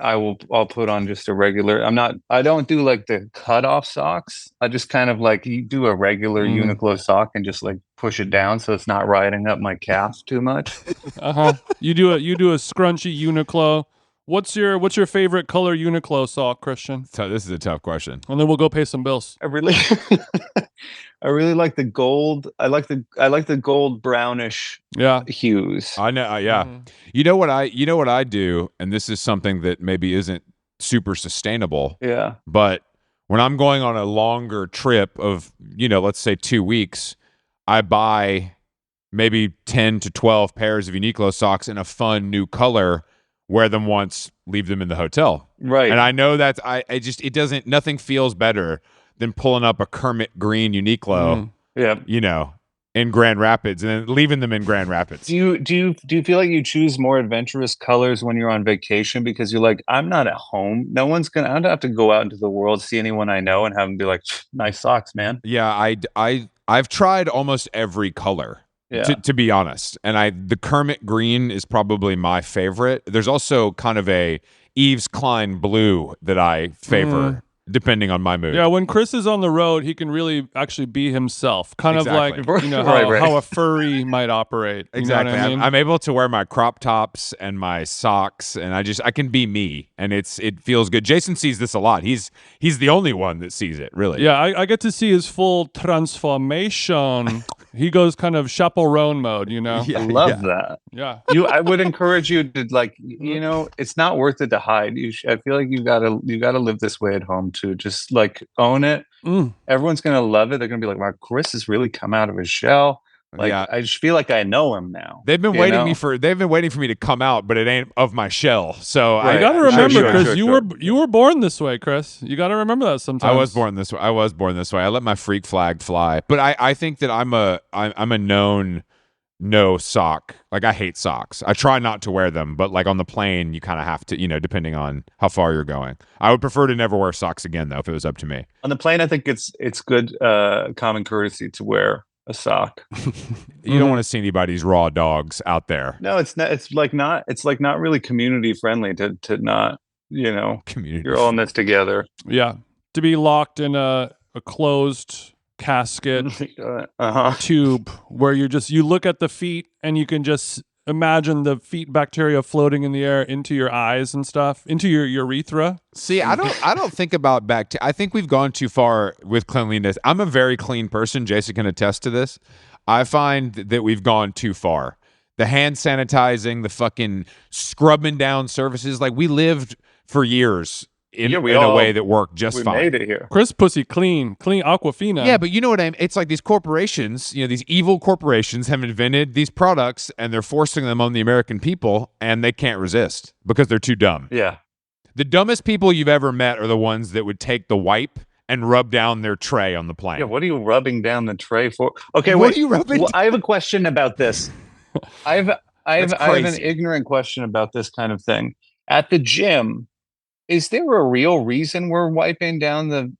I'll put on just a regular. I don't do like the cutoff socks. I just kind of like you do a regular Uniqlo sock and just like push it down so it's not riding up my calf too much. You do a scrunchy Uniqlo. What's your favorite color Uniqlo sock, Christian? So this is a tough question. And then we'll go pay some bills. I really like the gold. I like the gold brownish hues. I know. Yeah. You know what I do, and this is something that maybe isn't super sustainable. Yeah. But when I'm going on a longer trip of, let's say 2 weeks, I buy maybe 10 to 12 pairs of Uniqlo socks in a fun new color, wear them once, leave them in the hotel. Right. And I know that nothing feels better than pulling up a Kermit green Uniqlo, in Grand Rapids and then leaving them in Grand Rapids. Do you feel like you choose more adventurous colors when you're on vacation because you're like, I'm not at home. I don't have to go out into the world, see anyone I know, and have them be like, nice socks, man. Yeah, I've tried almost every color. Yeah. To be honest, and the Kermit green is probably my favorite. There's also kind of a Yves Klein blue that I favor. Depending on my mood. Yeah, when Chris is on the road, he can really actually be himself. Kind of like, how a furry might operate. Exactly. You know what I mean? I'm able to wear my crop tops and my socks, and I can be me, and it feels good. Jason sees this a lot. He's the only one that sees it, really. Yeah, I get to see his full transformation. He goes kind of Chappell mode, Yeah, I love that. Yeah. I would encourage you to it's not worth it to hide. I feel like you gotta live this way at home too. Just like own it. Everyone's gonna love it. They're gonna be like, wow, Chris has really come out of his shell. Like, I just feel like I know him now. They've been waiting for me to come out, but it ain't of my shell. So you got to remember, Chris, you were born this way, Chris. You got to remember that sometimes. I was born this way. I let my freak flag fly. But I think that I'm a known no sock. Like, I hate socks. I try not to wear them, but like on the plane, you kind of have to, depending on how far you're going. I would prefer to never wear socks again, though, if it was up to me. On the plane, I think it's good common courtesy to wear a sock. You don't want to see anybody's raw dogs out there. No, it's not. It's not really community friendly to not, community. You're all in this together. Yeah, to be locked in a closed casket tube where you look at the feet and you can just imagine the feet bacteria floating in the air into your eyes and stuff, into your urethra. See, I don't think about bacteria. I think we've gone too far with cleanliness. I'm a very clean person. Jason can attest to this. I find that we've gone too far. The hand sanitizing, the fucking scrubbing down surfaces. Like, we lived for years in Yeah, a way that work just we fine. made it here. Chris pussy clean Aquafina. Yeah, but you know what I mean? It's like these corporations, these evil corporations have invented these products and they're forcing them on the American people and they can't resist because they're too dumb. Yeah. The dumbest people you've ever met are the ones that would take the wipe and rub down their tray on the plane. Yeah, what are you rubbing down the tray for? Okay, What wait. are you rubbing Well, I have a question about this. I have an crazy. ignorant question about this kind of thing. At the gym, is there a real reason we're wiping down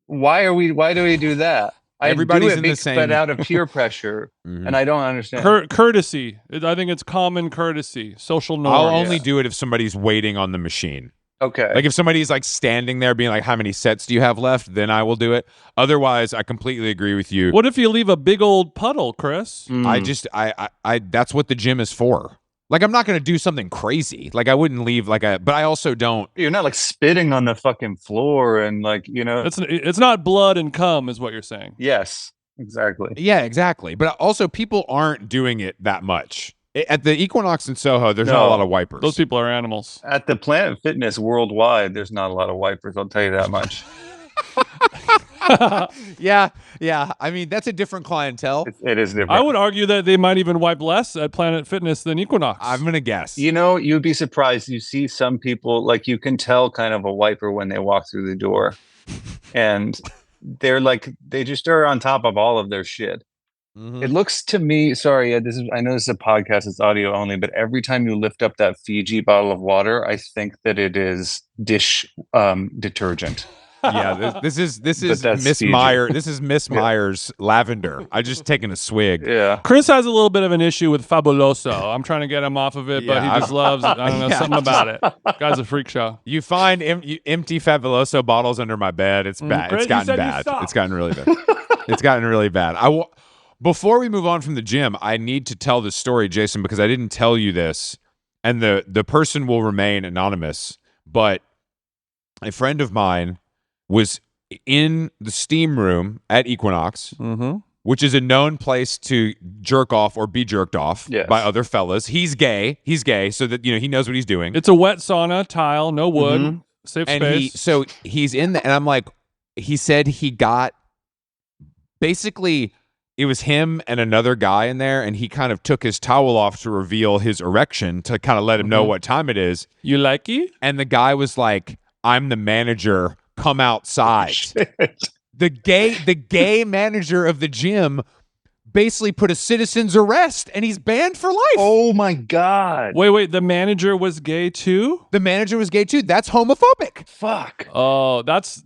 why do we do that? Everybody's I do in it the same- but out of peer pressure, Mhm. and I don't understand. Courtesy. I think it's common courtesy, social norm. I'll only do it if somebody's waiting on the machine. Okay. Like if somebody's like standing there being like, how many sets do you have left? Then I will do it. Otherwise, I completely agree with you. What if you leave a big old puddle, Chris? I that's what the gym is for. Like I'm not going to do something crazy. Like I wouldn't leave but I also don't. You're not like spitting on the fucking floor and like, It's not blood and cum is what you're saying. Yes, exactly. Yeah, exactly. But also people aren't doing it that much. At the Equinox in Soho, there's not a lot of wipers. Those people are animals. At the Planet Fitness worldwide, there's not a lot of wipers, I'll tell you that much. Yeah. I mean, that's a different clientele. It is different. I would argue that they might even wipe less at Planet Fitness than Equinox. I'm going to guess. You'd be surprised. You see some people, like you can tell kind of a wiper when they walk through the door. And they're like, they just are on top of all of their shit. Mhm. It looks to me, sorry, I know this is a podcast, it's audio only, but every time you lift up that Fiji bottle of water, I think that it is dish detergent. Yeah, this is that's Miss Fiji. Meyer. This is Miss Meyer's lavender. I just taken a swig. Yeah. Chris has a little bit of an issue with Fabuloso. I'm trying to get him off of it, but Yeah, he just loves it. I don't know, Yeah, something about it. Guy's a freak show. You find empty Fabuloso bottles under my bed. It's bad. Chris, It's you gotten said you bad. stopped. It's gotten really bad. It's gotten really bad. Before we move on from the gym, I need to tell this story, Jason, because I didn't tell you this, and the person will remain anonymous. But a friend of mine was in the steam room at Equinox, which is a known place to jerk off or be jerked off Yes. by other fellas. He's gay, so that he knows what he's doing. It's a wet sauna, tile, no wood, safe And space. he's in there, and I'm like, he said he got basically. It was him and another guy in there, and he kind of took his towel off to reveal his erection to kind of let him know what time it is. You like it? And the guy was like, "I'm the manager. Come outside." The gay manager of the gym basically put a citizen's arrest, and he's banned for life. Oh my God. Wait, the manager was gay too? The manager was gay too. That's homophobic. Fuck. Oh, that's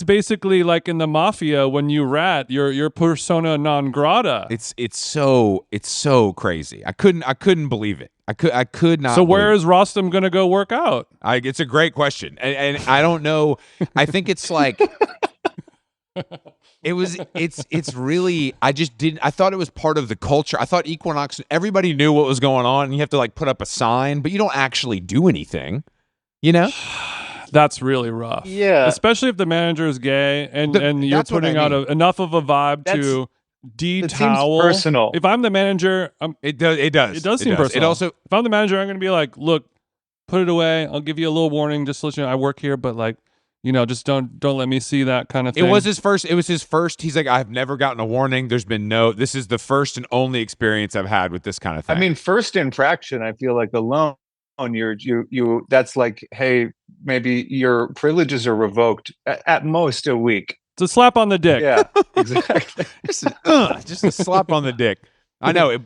basically like in the mafia when you rat, you're persona non grata. It's so crazy. I couldn't believe it. I could not. So believe where it. is Rostam gonna go work out? It's a great question, and I don't know. I think it's like it's really. I just didn't. I thought it was part of the culture. I thought Equinox. Everybody knew what was going on, and you have to like put up a sign, but you don't actually do anything. That's really rough. Yeah. Especially if the manager is gay and you're that's what putting I out mean. enough of a vibe That's- to It de-towel. seems personal. If I'm the manager, It does. It does. it does seem personal. It also. If I'm the manager, I'm going to be like, look, put it away. I'll give you a little warning. Just to let you know, I work here, but like, just don't let me see that kind of thing. It was his first. He's like, I've never gotten a warning. There's been this is the first and only experience I've had with this kind of thing. I mean, first infraction, I feel like alone, you that's like, hey, maybe your privileges are revoked at most a week. It's a slap on the dick. Yeah, exactly. just a slap on the dick. I know.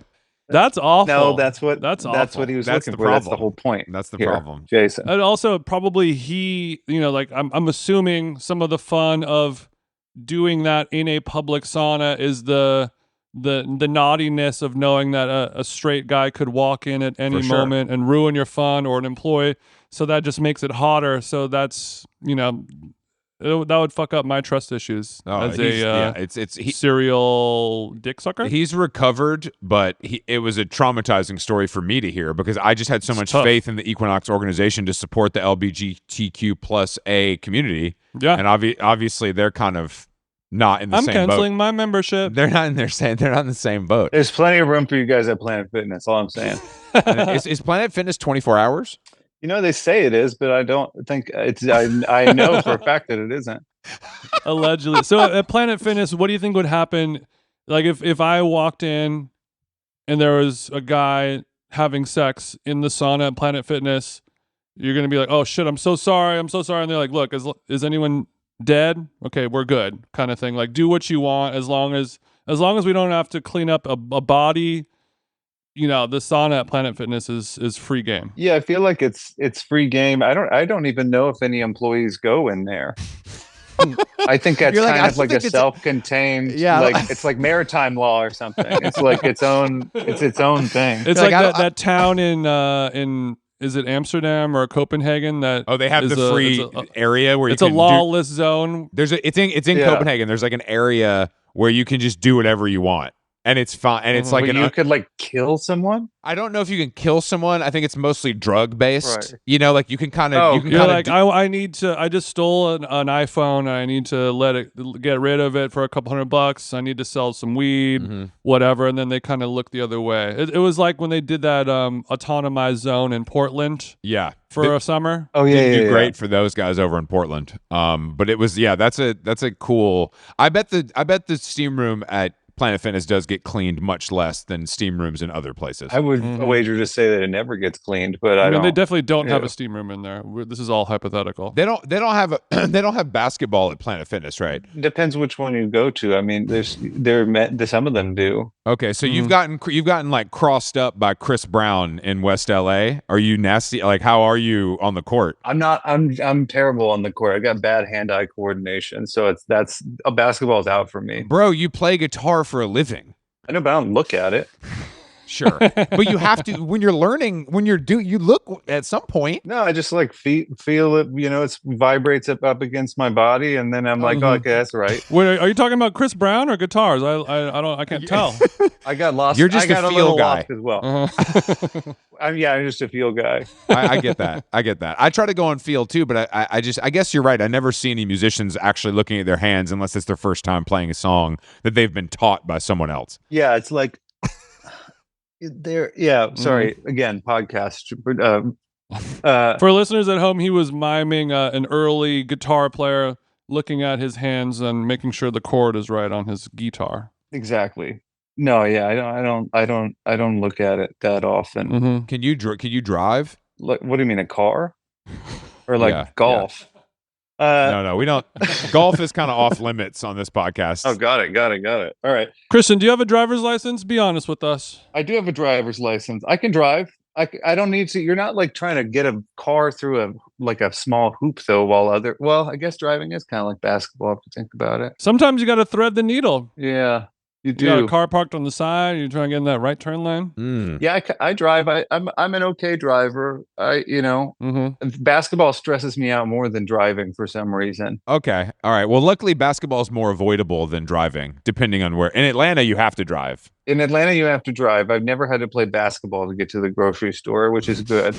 That's awful. No, that's what awful. he was That's looking the for. That's the problem. whole point. That's the here, problem. Jason. And also probably he, like I'm assuming some of the fun of doing that in a public sauna is the naughtiness of knowing that a straight guy could walk in at any For sure. moment and ruin your fun, or an employee. So that just makes it hotter. So that's, that would fuck up my trust issues as it's serial dick sucker. he's recovered, but it was a traumatizing story for me to hear because I just had so It's much tough. faith in the Equinox organization to support the LGBTQ plus A community, Yeah. and obviously they're kind of not in the I'm same canceling boat. my membership. They're not in the same boat. There's plenty of room for you guys at Planet Fitness. All I'm saying. Is Planet Fitness 24 hours? They say it is, but I don't think it's. I know for a fact that it isn't. Allegedly. So at Planet Fitness, what do you think would happen? Like if I walked in and there was a guy having sex in the sauna at Planet Fitness, you're gonna be like, "Oh shit, I'm so sorry, I'm so sorry." And they're like, "Look, is anyone dead? Okay, we're good," kind of thing. Like, do what you want as long as we don't have to clean up a body. The sauna at Planet Fitness is free game. Yeah, I feel like it's free game. I don't even know if any employees go in there. I think that's You're like, kind I of like a think it's self-contained, Yeah, like it's like maritime law or something. It's like its own thing. It's Like, like that town in is it Amsterdam or Copenhagen that Oh, they have is the free area where you it's a can lawless zone. It's in Yeah. Copenhagen. There's like an area where you can just do whatever you want, and it's fine. And it's like But you could like kill someone. I don't know if you can kill someone. I think it's mostly drug based. Right. Like you can kind of Oh, you can You're kind like, I need to. I just stole an iPhone. And I need to get rid of it for a couple $100. I need to sell some weed, whatever. And then they kind of look the other way. It was like when they did that autonomized zone in Portland yeah for a summer. Oh yeah, Didn't yeah, do yeah. great for those guys over in Portland. But it was that's a cool. I bet the steam room at Planet Fitness does get cleaned much less than steam rooms in other places. I would wager to say that it never gets cleaned, but I mean, don't. they definitely don't have Yeah. a steam room in there. This is all hypothetical. They don't have they don't have basketball at Planet Fitness, right? Depends which one you go to. I mean, some of them do. Okay, so you've gotten like crossed up by Chris Brown in West LA. Are you nasty? Like, how are you on the court? I'm not. I'm terrible on the court. I got bad hand-eye coordination, so basketball's out for me. Bro, you play guitar for a living. I know, but I don't look at it. Sure. But you have to when you're learning, you look at some point. No, I just like feel it. It vibrates up against my body, and then I'm like, oh, okay, that's right. Wait, are you talking about Chris Brown or guitars? I can't tell. I got lost. You're just I got a a feel little guy. lost as well. Uh-huh. I'm just a feel guy. I get that. I get that. I try to go on feel too, but I guess you're right. I never see any musicians actually looking at their hands unless it's their first time playing a song that they've been taught by someone else. Yeah, it's like there. Yeah, sorry. Again, podcast. For listeners at home, he was miming an early guitar player looking at his hands and making sure the chord is right on his guitar. Exactly. No, yeah, I don't look at it that often. Mm-hmm. Can you drive? Like, what do you mean, a car or like Yeah, golf? No, we don't. Golf is kind of off limits on this podcast. Oh, got it. All right. Christian, do you have a driver's license? Be honest with us. I do have a driver's license. I can drive. I don't need to. You're not like trying to get a car through a small hoop though. Well, I guess driving is kind of like basketball if you think about it. Sometimes you got to thread the needle. Yeah, you do. You got a car parked on the side. You're trying to get in that right turn lane. Mm. Yeah, I drive. I'm an okay driver. Basketball stresses me out more than driving for some reason. Okay. All right. Well, luckily basketball is more avoidable than driving, depending on where. In Atlanta, you have to drive. In Atlanta, you have to drive. I've never had to play basketball to get to the grocery store, which is good.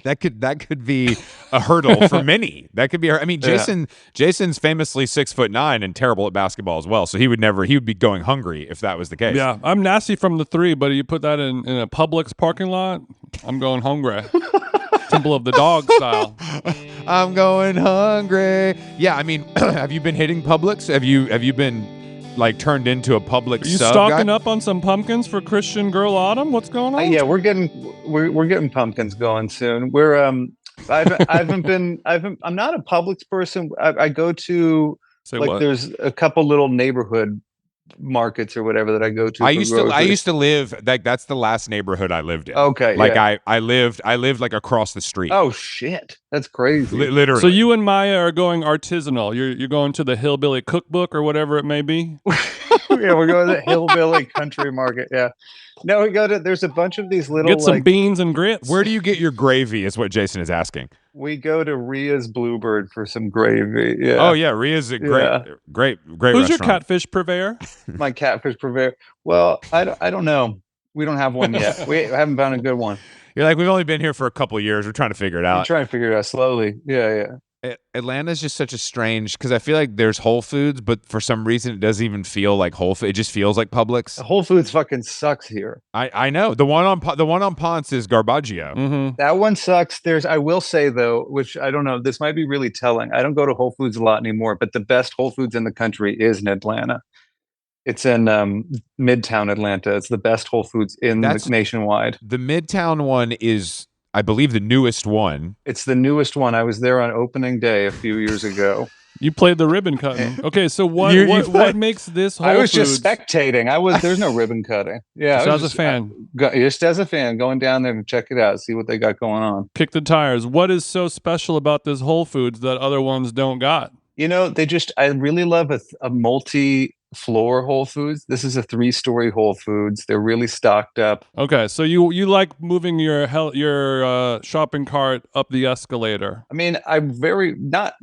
That could be a hurdle for many. That could be. I mean, Jason's famously 6'9" and terrible at basketball as well. So he would be going hungry if that was the case. Yeah, I'm nasty from the three, but you put that in a Publix parking lot, I'm going hungry. Temple of the Dog style. I'm going hungry. Yeah, I mean, have you been hitting Publix? Have you been like turned into a Publix Are you sub stocking guy? up on some pumpkins for Christian Girl Autumn? What's going on? Yeah, we're getting pumpkins going soon. I'm not a Publix person. I go to Say like what? there's a couple little neighborhood markets or whatever that I go to. I for used to live that's the last neighborhood I lived in. Okay, Like yeah. I lived like across the street. Oh shit, that's crazy. Literally. So you and Maya are going artisanal. You're going to the Hillbilly Cookbook or whatever it may be. Yeah, we're going to the hillbilly country market. Yeah, no, there's a bunch of these little Get some beans and grits. Where do you get your gravy is what Jason is asking. we go to Ria's Bluebird for some gravy. Yeah. Oh yeah, Ria's a great Yeah. great Who's your restaurant. catfish purveyor? My catfish purveyor. Well, I don't know. We don't have one yet. We haven't found a good one. You're like, we've only been here for a couple of years. We're trying to figure it I'm out. trying to figure it out slowly. Yeah. Atlanta's just such a strange because I feel like there's Whole Foods, but for some reason it doesn't even feel like Whole Foods. It just feels like Publix. Whole Foods fucking sucks here. I know the one on Ponce is Garbaggio. Mm-hmm. That one sucks. I will say though, which I don't know, this might be really telling. I don't go to Whole Foods a lot anymore, but the best Whole Foods in the country is in Atlanta. It's in Midtown Atlanta. It's the best Whole Foods nationwide. The Midtown one is, I believe, the newest one. It's the newest one. I was there on opening day a few years ago. You played the ribbon cutting. Okay, so what makes this Whole I was Foods? just spectating. There's no ribbon cutting. Yeah, Just as a fan. Just as a fan, going down there to check it out, see what they got going on. Kick the tires. What is so special about this Whole Foods that other ones don't got? I really love a multi-floor Whole Foods. This is a 3-story Whole Foods. They're really stocked up. Okay, so you like moving your shopping cart up the escalator. I mean, I'm not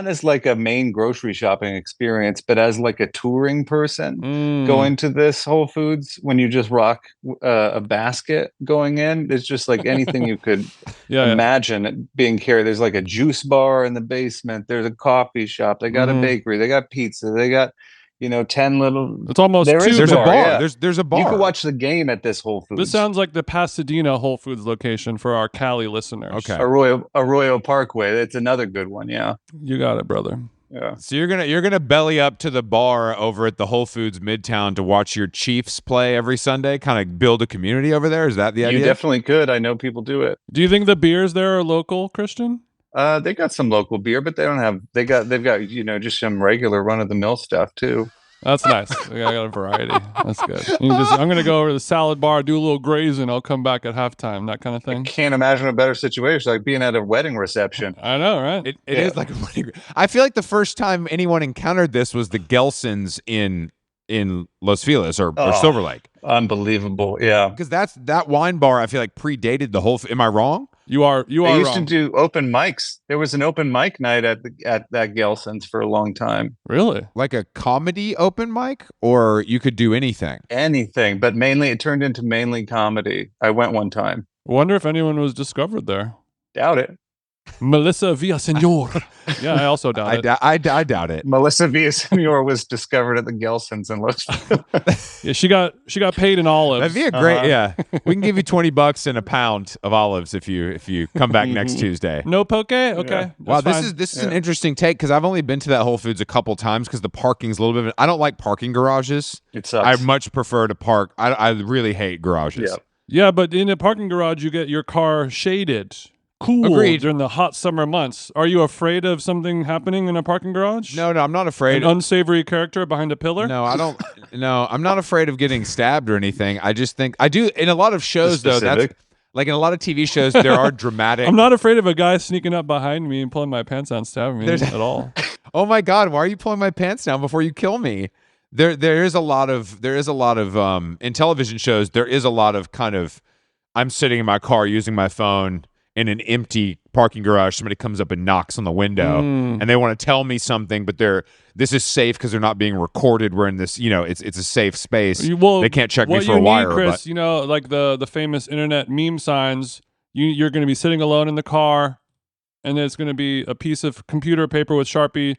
as like a main grocery shopping experience, but as like a touring person going to this Whole Foods when you just rock a basket going in. It's just like anything you could imagine being carried. There's like a juice bar in the basement. There's a coffee shop. They got a bakery. They got pizza. They got 10 little. It's almost there's a bar. Yeah. There's a bar. You can watch the game at this Whole Foods. This sounds like the Pasadena Whole Foods location for our Cali listeners. Okay. Arroyo Parkway. That's another good one. Yeah. You got it, brother. Yeah. So you're gonna belly up to the bar over at the Whole Foods Midtown to watch your Chiefs play every Sunday. Kind of build a community over there. Is that the idea? You definitely could. I know people do it. Do you think the beers there are local, Christian? They got some local beer, but they don't have. They've got just some regular run of the mill stuff too. That's nice. I got a variety. That's good. I'm going to go over to the salad bar, do a little grazing. I'll come back at halftime, that kind of thing. I can't imagine a better situation, like being at a wedding reception. I know, right? It is like a wedding. I feel like the first time anyone encountered this was the Gelsons in Los Feliz or Silver Lake. Unbelievable. Yeah. Because that wine bar, I feel like predated the whole. Am I wrong? You are They wrong. used to do open mics. There was an open mic night at that Gelson's for a long time. Really? Like a comedy open mic, or you could do anything. Anything, but it turned into mainly comedy. I went one time. Wonder if anyone was discovered there. Doubt it. Melissa Villasenor. Yeah, I also doubt it. I doubt it. Melissa Villasenor was discovered at the Gelson's in Los Feliz. Yeah, she got paid in olives. That'd be a great. Yeah, we can give you $20 and a pound of olives if you come back next Tuesday. No poke? Okay. Yeah. Wow, this is an interesting take because I've only been to that Whole Foods a couple times because the parking's a little bit. I don't like parking garages. It sucks. I much prefer to park. I really hate garages. Yeah. Yeah, but in a parking garage, you get your car shaded. Cool. Agreed. During the hot summer months. Are you afraid of something happening in a parking garage? No, I'm not afraid. An unsavory character behind a pillar? No, I don't. No, I'm not afraid of getting stabbed or anything. I just think I do in a lot of shows though. That's like in a lot of TV shows there are dramatic. I'm not afraid of a guy sneaking up behind me and pulling my pants down and stabbing me at all. Oh my God! Why are you pulling my pants down before you kill me? There is a lot of in television shows. There is a lot of kind of. I'm sitting in my car using my phone in an empty parking garage. Somebody comes up and knocks on the window and they want to tell me something, but this is safe because they're not being recorded. We're in this, it's a safe space. They can't check me for a wire. Chris, like the famous internet meme signs, you're going to be sitting alone in the car and there's going to be a piece of computer paper with Sharpie.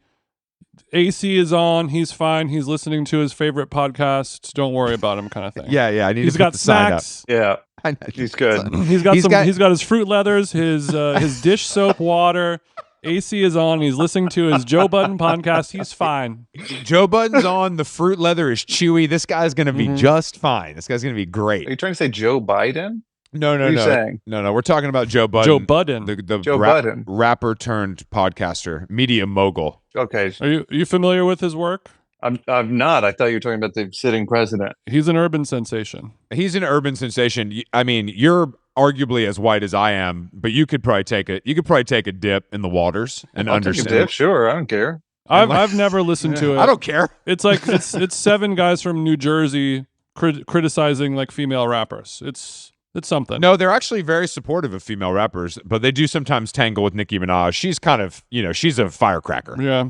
AC is on. He's fine. He's listening to his favorite podcasts. Don't worry about him, kind of thing. Yeah. I need He's to got put the sign up. snacks. Yeah. I know. He's good. He's got his fruit leathers, his dish soap water. AC is on. He's listening to his Joe Budden podcast. He's fine. Joe Budden's on. The fruit leather is chewy. This guy's going to be just fine. This guy's going to be great. Are you trying to say Joe Biden? No. What are you saying? No. We're talking about Joe Budden. Joe Budden. The Joe Budden. rapper turned podcaster, media mogul. Okay. Are you familiar with his work? I'm not. I thought you were talking about the sitting president. He's an urban sensation. He's an urban sensation. I mean, you're arguably as white as I am, but you could probably take a dip in the waters and I'll understand. take a dip, sure. I don't care. I've never listened to it. I don't care. It's like it's 7 guys from New Jersey criticizing like female rappers. It's something. No, they're actually very supportive of female rappers, but they do sometimes tangle with Nicki Minaj. She's kind of, she's a firecracker. Yeah.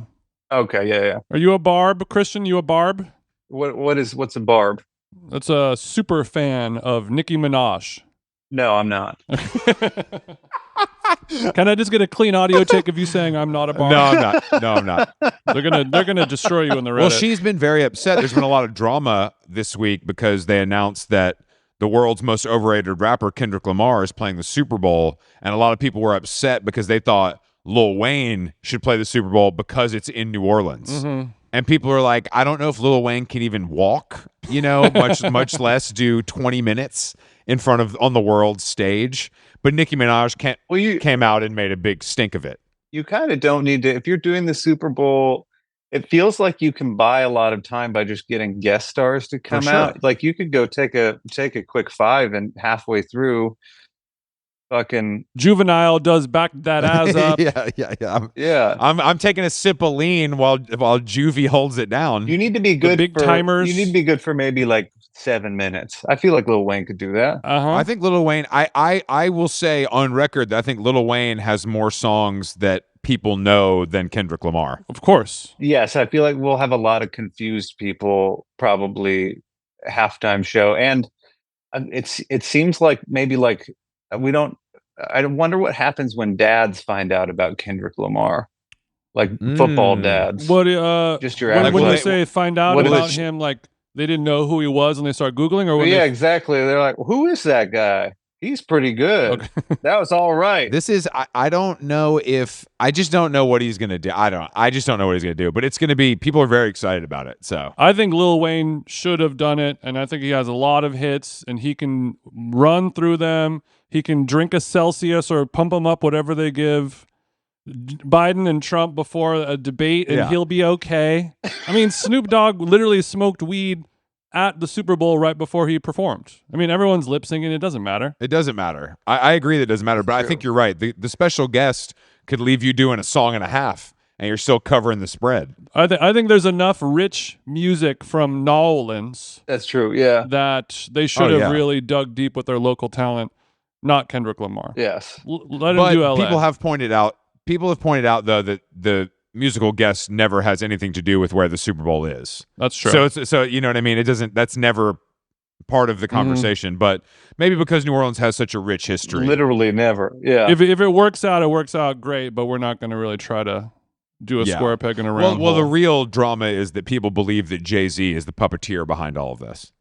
Okay, yeah. Are you a barb, Christian? You a barb? What's a barb? That's a super fan of Nicki Minaj. No, I'm not. Can I just get a clean audio take of you saying I'm not a bar? No, I'm not. No, I'm not. They're gonna destroy you in the Reddit. Well, she's been very upset. There's been a lot of drama this week because they announced that the world's most overrated rapper, Kendrick Lamar, is playing the Super Bowl, and a lot of people were upset because they thought Lil Wayne should play the Super Bowl because it's in New Orleans. Mm-hmm. And people are like, I don't know if Lil Wayne can even walk, much less do 20 minutes in front of on the world stage. But Nicki Minaj came out and made a big stink of it. You kind of don't need to, if you're doing the Super Bowl, it feels like you can buy a lot of time by just getting guest stars to come out. Like you could go take a quick 5 and halfway through fucking Juvenile does back that ass up. Yeah. I'm taking a sip of lean while Juvie holds it down. You need to be good big timers. You need to be good for maybe like 7 minutes. I feel like Lil Wayne could do that. I think Lil Wayne, I will say on record that I think Lil Wayne has more songs that people know than Kendrick Lamar. Of course. Yes, I feel like we'll have a lot of confused people probably halftime show. And it seems like maybe like we don't, I wonder what happens when dads find out about Kendrick Lamar, like football dads. What just your when you say find out about him, like they didn't know who he was and they start Googling, or yeah, exactly. They're like, who is that guy? He's pretty good. Okay. That was all right. This is I don't know if I just don't know what he's gonna do. I just don't know what he's gonna do. But it's gonna be, people are very excited about it. So I think Lil Wayne should have done it, and I think he has a lot of hits and he can run through them. He can drink a Celsius or pump them up, whatever they give Biden and Trump before a debate, and he'll be okay. I mean, Snoop Dogg literally smoked weed at the Super Bowl right before he performed. I mean, everyone's lip syncing. It doesn't matter. It doesn't matter. I agree that it doesn't matter, but I think you're right. The special guest could leave you doing a song and a half, and you're still covering the spread. I think there's enough rich music from New Orleans. That's true, yeah. That they should have really dug deep with their local talent, not Kendrick Lamar. Yes. Let him do LA. People have pointed out, though, that the musical guest never has anything to do with where the Super Bowl is. That's true. So you know what I mean? It doesn't, that's never part of the conversation, but maybe because New Orleans has such a rich history. Literally never. Yeah. If it works out, it works out great, but we're not going to really try to do a square peg in a round hole. Well, the real drama is that people believe that Jay-Z is the puppeteer behind all of this,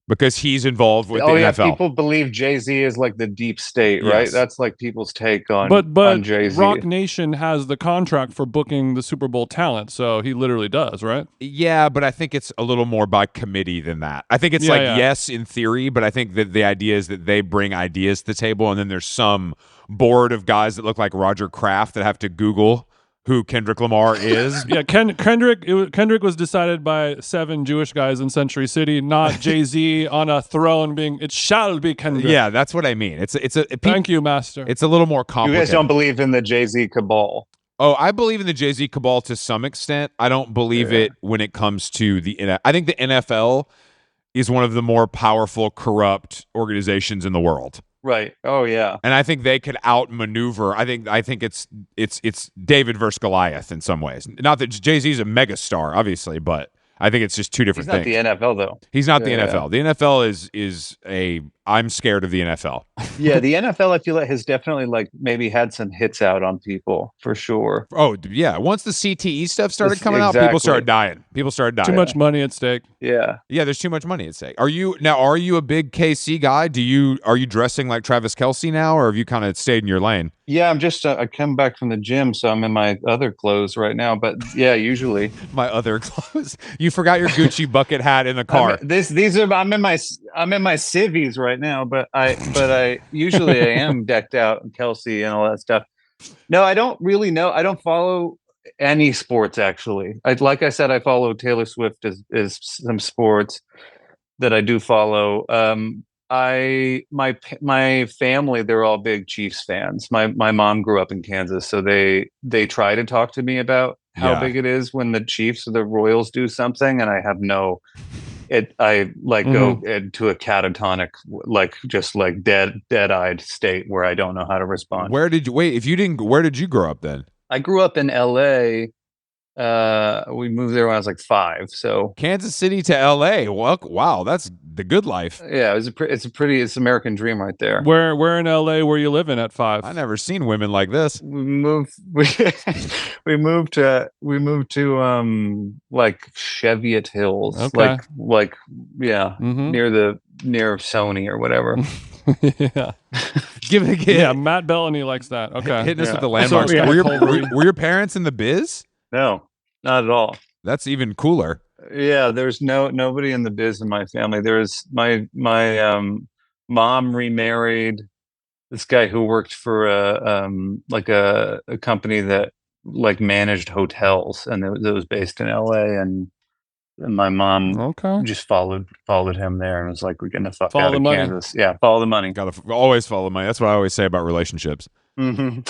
because he's involved with the NFL. People believe Jay-Z is like the deep state, right? That's like people's take on Jay-Z. Rock Nation has the contract for booking the Super Bowl talent, so he literally does, right? Yeah, but I think it's a little more by committee than that. I think it's yes, in theory, but I think that the idea is that they bring ideas to the table, and then there's some board of guys that look like Roger Kraft that have to Google who Kendrick Lamar is. Kendrick was decided by 7 Jewish guys in Century City, not Jay-Z on a throne being, it shall be Kendrick. Yeah, that's what I mean. Thank you, master. It's a little more complicated. You guys don't believe in the Jay-Z cabal? Oh, I believe in the Jay-Z cabal to some extent. I don't believe it when it comes to I think the NFL is one of the more powerful, corrupt organizations in the world. Right. Oh yeah. And I think they could outmaneuver. I think it's David versus Goliath in some ways. Not that Jay-Z's a megastar, obviously, but I think it's just two different things. He's not the NFL though. He's not the NFL. The NFL is I'm scared of the NFL. Yeah, the NFL I feel like has definitely like maybe had some hits out on people for sure. Oh yeah, once the CTE stuff started coming out, people started dying. Too much money at stake. Yeah. Yeah, there's too much money at stake. Are you a big KC guy? Are you dressing like Travis Kelce now, or have you kind of stayed in your lane? Yeah, I'm just I come back from the gym, so I'm in my other clothes right now. But yeah, usually my other clothes. You forgot your Gucci bucket hat in the car. I'm in my civvies right now, but I usually I am decked out in Kelce and all that stuff. No, I don't really know. I don't follow any sports actually. Like I said, I follow Taylor Swift is some sports that I do follow. My family, they're all big Chiefs fans. My mom grew up in Kansas, so they try to talk to me about how big it is when the Chiefs or the Royals do something, and I have no. I go into a catatonic, like just like dead-eyed state where I don't know how to respond. Where did you grow up then? I grew up in LA, We moved there when I was like 5. So Kansas City to LA. Well, wow, that's the good life. yeah, it's American dream right there. Where in LA were you living at 5? I never seen women like this. We moved we moved to like Cheviot Hills, Okay. like yeah, Mhm. near Sony or whatever. Yeah. Give Yeah, Matt Bellany likes that. Okay. hitting us Yeah. with the landmarks. So, yeah. Were your parents in the biz? No, not at all. That's even cooler. Yeah, there's nobody in the biz in my family. There's my mom remarried this guy who worked for a company that like managed hotels, and it was based in LA, and my mom Okay. just followed him there and was like, we're getting the fuck Follow out the of money. Kansas. Yeah, follow the money. Gotta always follow money. That's what I always say about relationships. Mm-hmm.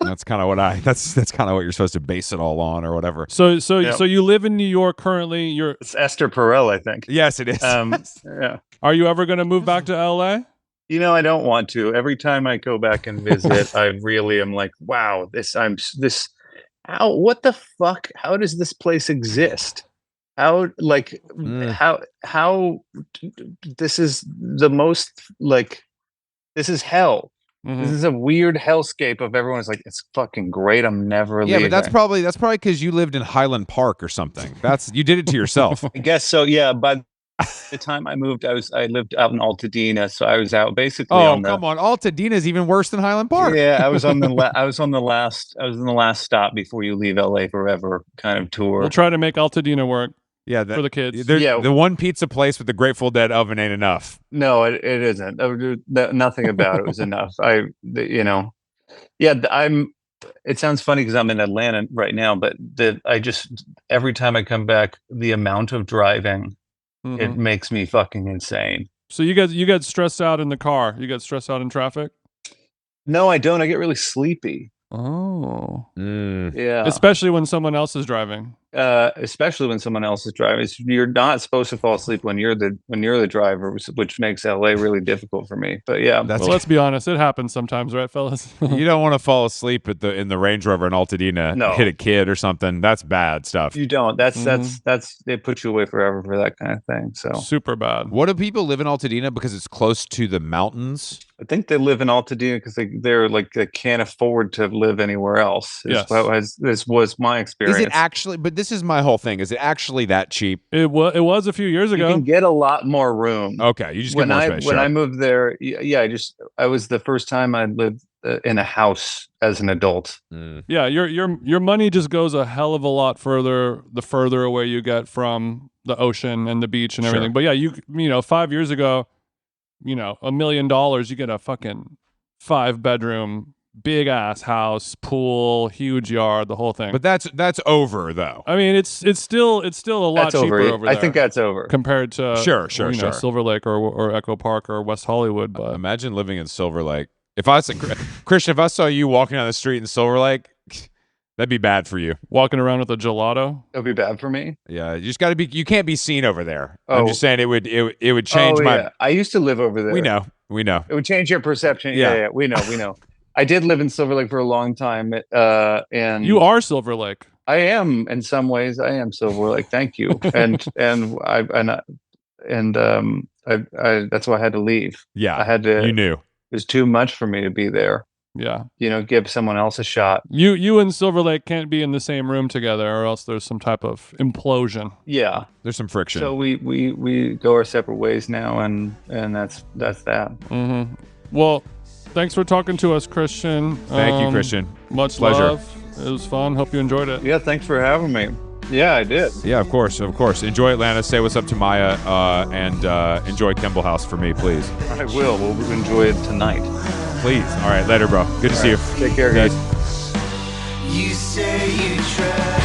That's kind of what that's kind of what you're supposed to base it all on or whatever. So Yep. so you live in New York currently. It's Esther Perel, I think. Yes, it is. Yeah. Are you ever going to move back to LA? You know, I don't want to. Every time I go back and visit, I really am like, wow, what the fuck? How does this place exist? How this is the most like, this is hell. Mhm. This is a weird hellscape of everyone's like, it's fucking great. I'm never Yeah, leaving. but that's probably because you lived in Highland Park or something. You did it to yourself. I guess so. Yeah. By the time I moved, I lived out in Altadena, so I was out basically. Come on, Altadena is even worse than Highland Park. Yeah, I was on the last stop before you leave LA forever kind of tour. We'll try to make Altadena work Yeah, for the kids. Yeah. The one pizza place with the Grateful Dead oven ain't enough. No, it isn't. Nothing about it was enough. It sounds funny because I'm in Atlanta right now, but every time I come back, the amount of driving, it Mhm. makes me fucking insane. So you get stressed out in the car. You get stressed out in traffic. No, I don't. I get really sleepy. Oh. Yeah. Especially when someone else is driving. Especially when someone else is driving. You're not supposed to fall asleep when you're the driver, which makes LA really difficult for me. But yeah, Well, let's be honest. It happens sometimes, right, fellas? You don't want to fall asleep in the Range Rover in Altadena, No. hit a kid or something. That's bad stuff. you don't. That's Mhm. they put you away forever for that kind of thing. So Super bad. What do people live in Altadena because it's close to the mountains? I think they live in Altadena because they can't afford to live anywhere else. Yes. This was my experience. Is it actually? But this is my whole thing. Is it actually that cheap? It was a few years You ago. can get a lot more room. Okay, you just get more space. When sure. I moved there, I was the first time I lived in a house as an adult. Yeah, your money just goes a hell of a lot further the further away you get from the ocean and the beach and everything. Sure. But yeah, you know, 5 years ago, $1 million, you get a fucking 5-bedroom, big ass house, pool, huge yard, the whole thing. But that's over though. I mean, it's still a lot That's cheaper over. over there. I think that's over. compared to Sure. Silver Lake or Echo Park or West Hollywood. But Imagine living in Silver Lake. If I saw Christian, if I saw you walking down the street in Silver Lake, that'd be bad for you. walking around with a gelato. It'll be bad for me. Yeah, you just got to be. You can't be seen over there. Oh. I'm just saying it would change my. Yeah. I used to live over there. We know. It would change your perception. Yeah. Yeah. We know. I did live in Silver Lake for a long time. And You are Silver Lake. I am in some ways. I am Silver Lake. Thank you. And that's why I had to leave. Yeah, I had to. You knew. It was too much for me to be there. Yeah. Give someone else a shot. You and Silver Lake can't be in the same room together, or else there's some type of implosion. Yeah. There's some friction. So we go our separate ways now, and that's that. Mm-hmm. Well, thanks for talking to us, Christian. Thank you, Christian. Much Pleasure. love. It was fun. Hope you enjoyed it. Yeah, thanks for having me. Yeah, I did. Yeah, of course. Enjoy Atlanta. Say what's up to Maya, and enjoy Kimball House for me, please. I will. We'll enjoy it tonight. Please. All right, later, bro. Good to see you. Take care, guys. You say you try.